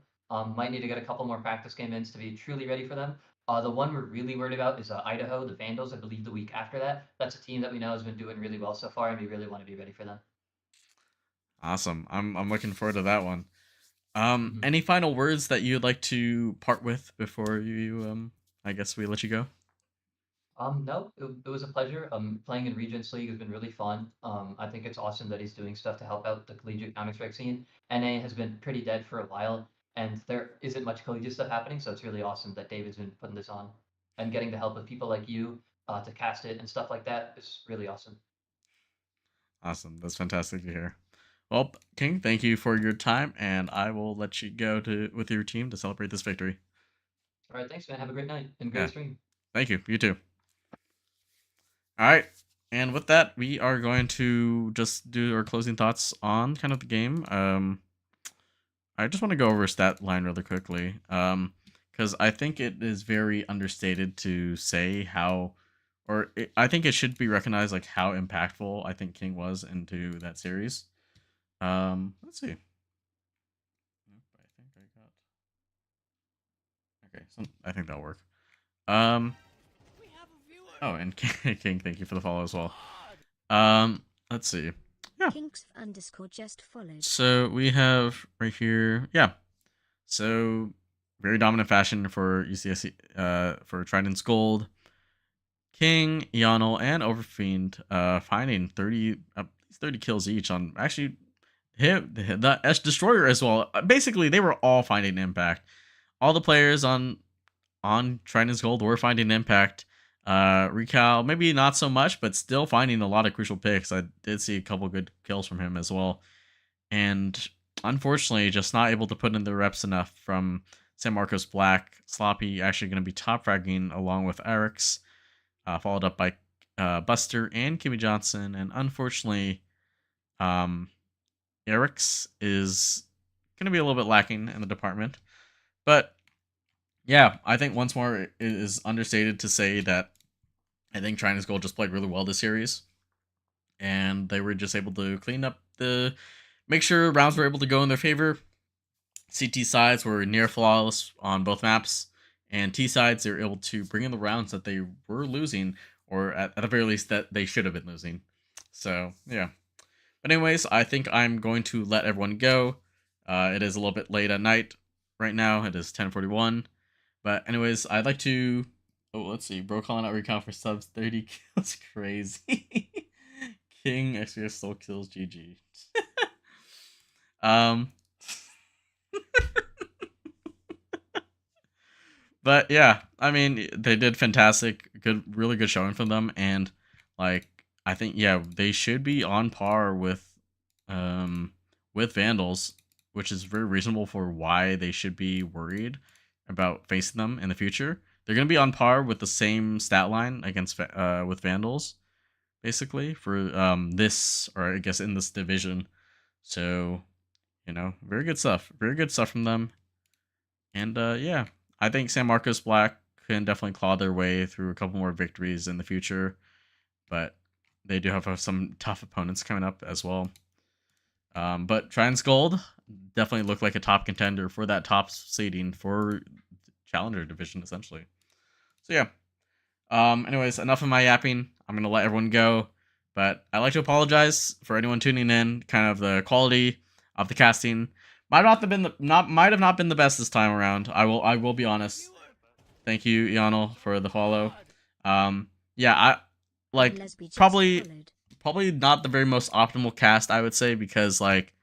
F: Might need to get a couple more practice game ins to be truly ready for them. The one we're really worried about is Idaho, the Vandals. I believe the week after that. That's a team that we know has been doing really well so far, and we really want to be ready for them.
C: Awesome. I'm looking forward to that one.
F: Mhm.
C: Any final words that you'd like to part with before you I guess we let you go?
F: No, it was a pleasure. Playing in Regents League has been really fun. I think it's awesome that he's doing stuff to help out the collegiate Counter-Strike scene. NA has been pretty dead for a while, and there isn't much collegiate stuff happening, so it's really awesome that David's been putting this on. And getting the help of people like you to cast it and stuff like that is really awesome.
C: Awesome. That's fantastic to hear. Well, King, thank you for your time, and I will let you go with your team to celebrate this victory.
F: All right, thanks, man. Have a great night and great
C: Yeah.
F: stream.
C: Thank you. You too. All right. And with that, we are going to just do our closing thoughts on kind of the game. I just want to go over stat line really quickly. Because I think it is very understated to say how, I think it should be recognized like how impactful I think King was into that series. Let's see. I think I got. Okay, so I think that'll work. Oh, and King, thank you for the follow as well. Let's see. Yeah.
A: Kinks_ just followed.
C: So we have right here, yeah. So very dominant fashion for UCSC, for Trident's Gold. King, Yonel, and Overfiend, finding 30 kills each on actually the S Destroyer as well. Basically, they were all finding impact. All the players on Trident's Gold were finding impact. Recal, maybe not so much, but still finding a lot of crucial picks. I did see a couple good kills from him as well. And unfortunately, just not able to put in the reps enough from San Marcos Black. Sloppy actually going to be top fragging along with Eric's, followed up by Buster and Kimmy Johnson. And unfortunately, Eric's is going to be a little bit lacking in the department. But yeah, I think once more it is understated to say that I think China's Gold just played really well this series. And they were just able to clean up make sure rounds were able to go in their favor. CT sides were near flawless on both maps. And T sides, they were able to bring in the rounds that they were losing, or at the very least that they should have been losing. So, yeah. But anyways, I think I'm going to let everyone go. It is a little bit late at night right now. It is 10:41. But anyways, I'd like to... Oh, let's see. Bro calling out recount for subs 30 kills. Crazy. King XPS still kills GG. But yeah, I mean, they did fantastic. Really good showing from them. And like, I think, yeah, they should be on par with Vandals, which is very reasonable for why they should be worried about facing them in the future. They're going to be on par with the same stat line against with Vandals, basically, for this, or I guess in this division. So, very good stuff. Very good stuff from them. And yeah, I think San Marcos Black can definitely claw their way through a couple more victories in the future. But they do have some tough opponents coming up as well. But Trans Gold definitely looked like a top contender for that top seeding for Challenger division, essentially. So yeah, Anyways, enough of my yapping. I'm gonna let everyone go. But I'd like to apologize for anyone tuning in. Kind of the quality of the casting might have not been the best this time around. I will be honest. Thank you, Ianel, for the follow. Yeah, I like probably not the very most optimal cast, I would say, because like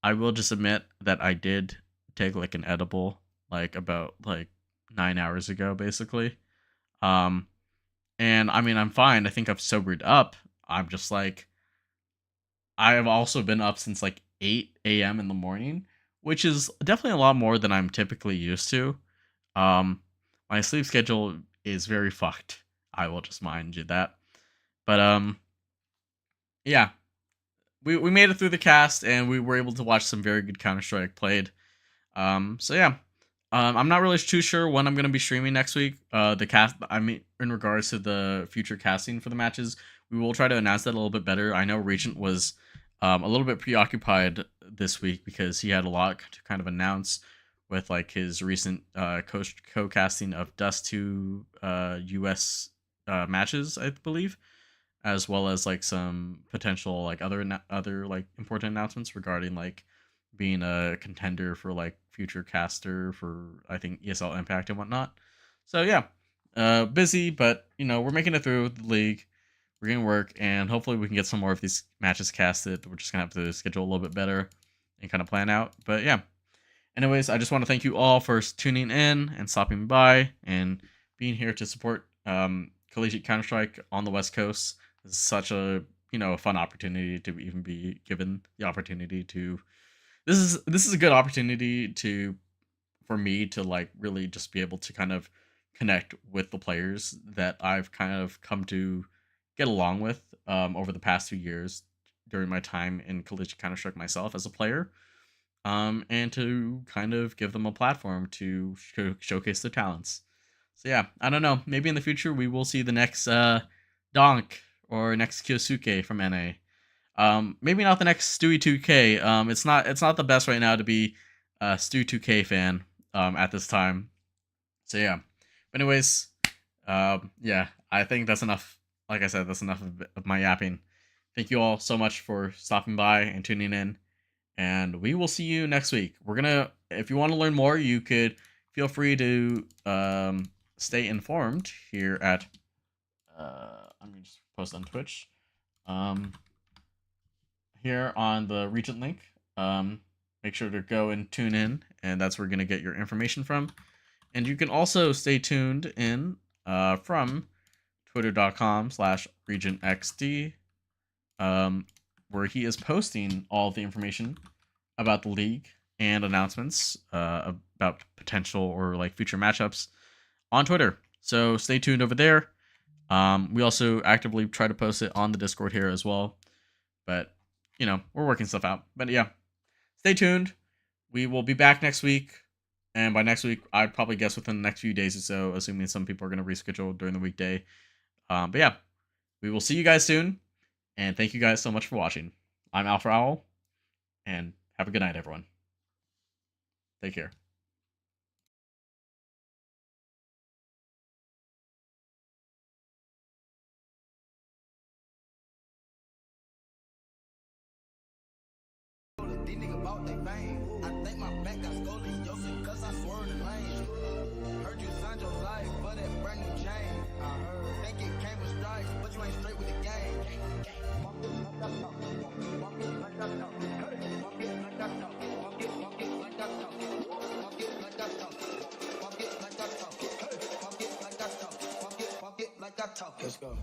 C: I will just admit that I did take like an edible like about like 9 hours ago, basically. And I mean, I'm fine. I think I've sobered up. I'm just like, I have also been up since like 8 a.m. in the morning, which is definitely a lot more than I'm typically used to. My sleep schedule is very fucked. I will just mind you that. But yeah, we made it through the cast and we were able to watch some very good Counter-Strike played. So yeah. I'm not really too sure when I'm going to be streaming next week. The cast, I mean, in regards to the future casting for the matches, we will try to announce that a little bit better. I know Regent was a little bit preoccupied this week because he had a lot to kind of announce with like his recent co-casting of Dust 2 US matches, I believe, as well as like some potential like other like important announcements regarding like being a contender for like future caster for I think ESL Impact and whatnot. So yeah, busy, but you know, we're making it through the league. We're getting work, and hopefully we can get some more of these matches casted. We're just gonna have to schedule a little bit better and kind of plan out. But yeah. Anyways, I just want to thank you all for tuning in and stopping by and being here to support Collegiate Counter-Strike on the West Coast. This is such a a fun opportunity to even be given the opportunity to. This is a good opportunity for me to like really just be able to kind of connect with the players that I've kind of come to get along with over the past 2 years during my time in Collegiate Counter-Strike myself as a player, and to kind of give them a platform to showcase their talents. So yeah, I don't know. Maybe in the future we will see the next Donk or next Kyosuke from NA. Maybe not the next Stewie 2K. It's not the best right now to be a Stewie 2K fan at this time. So yeah. But anyways, yeah, I think that's enough. Like I said, that's enough of my yapping. Thank you all so much for stopping by and tuning in, and we will see you next week. If you want to learn more, you could feel free to stay informed here at I'm gonna just post on Twitch. Here on the Regent link. Make sure to go and tune in, and that's where you're going to get your information from. And you can also stay tuned in from twitter.com/RegentXD, where he is posting all the information about the league and announcements about potential or like future matchups on Twitter. So stay tuned over there. We also actively try to post it on the Discord here as well. But we're working stuff out. But yeah, stay tuned. We will be back next week. And by next week, I'd probably guess within the next few days or so, assuming some people are going to reschedule during the weekday. But yeah, we will see you guys soon. And thank you guys so much for watching. I'm Alpha Owl. And have a good night, everyone. Take care.
D: These niggas about they fame. I think my back got scoliosis cause I swerved the lane. Heard you signed your life for that brand new chain. I heard. Think it came with stripes, but you ain't straight with the game. Let's go.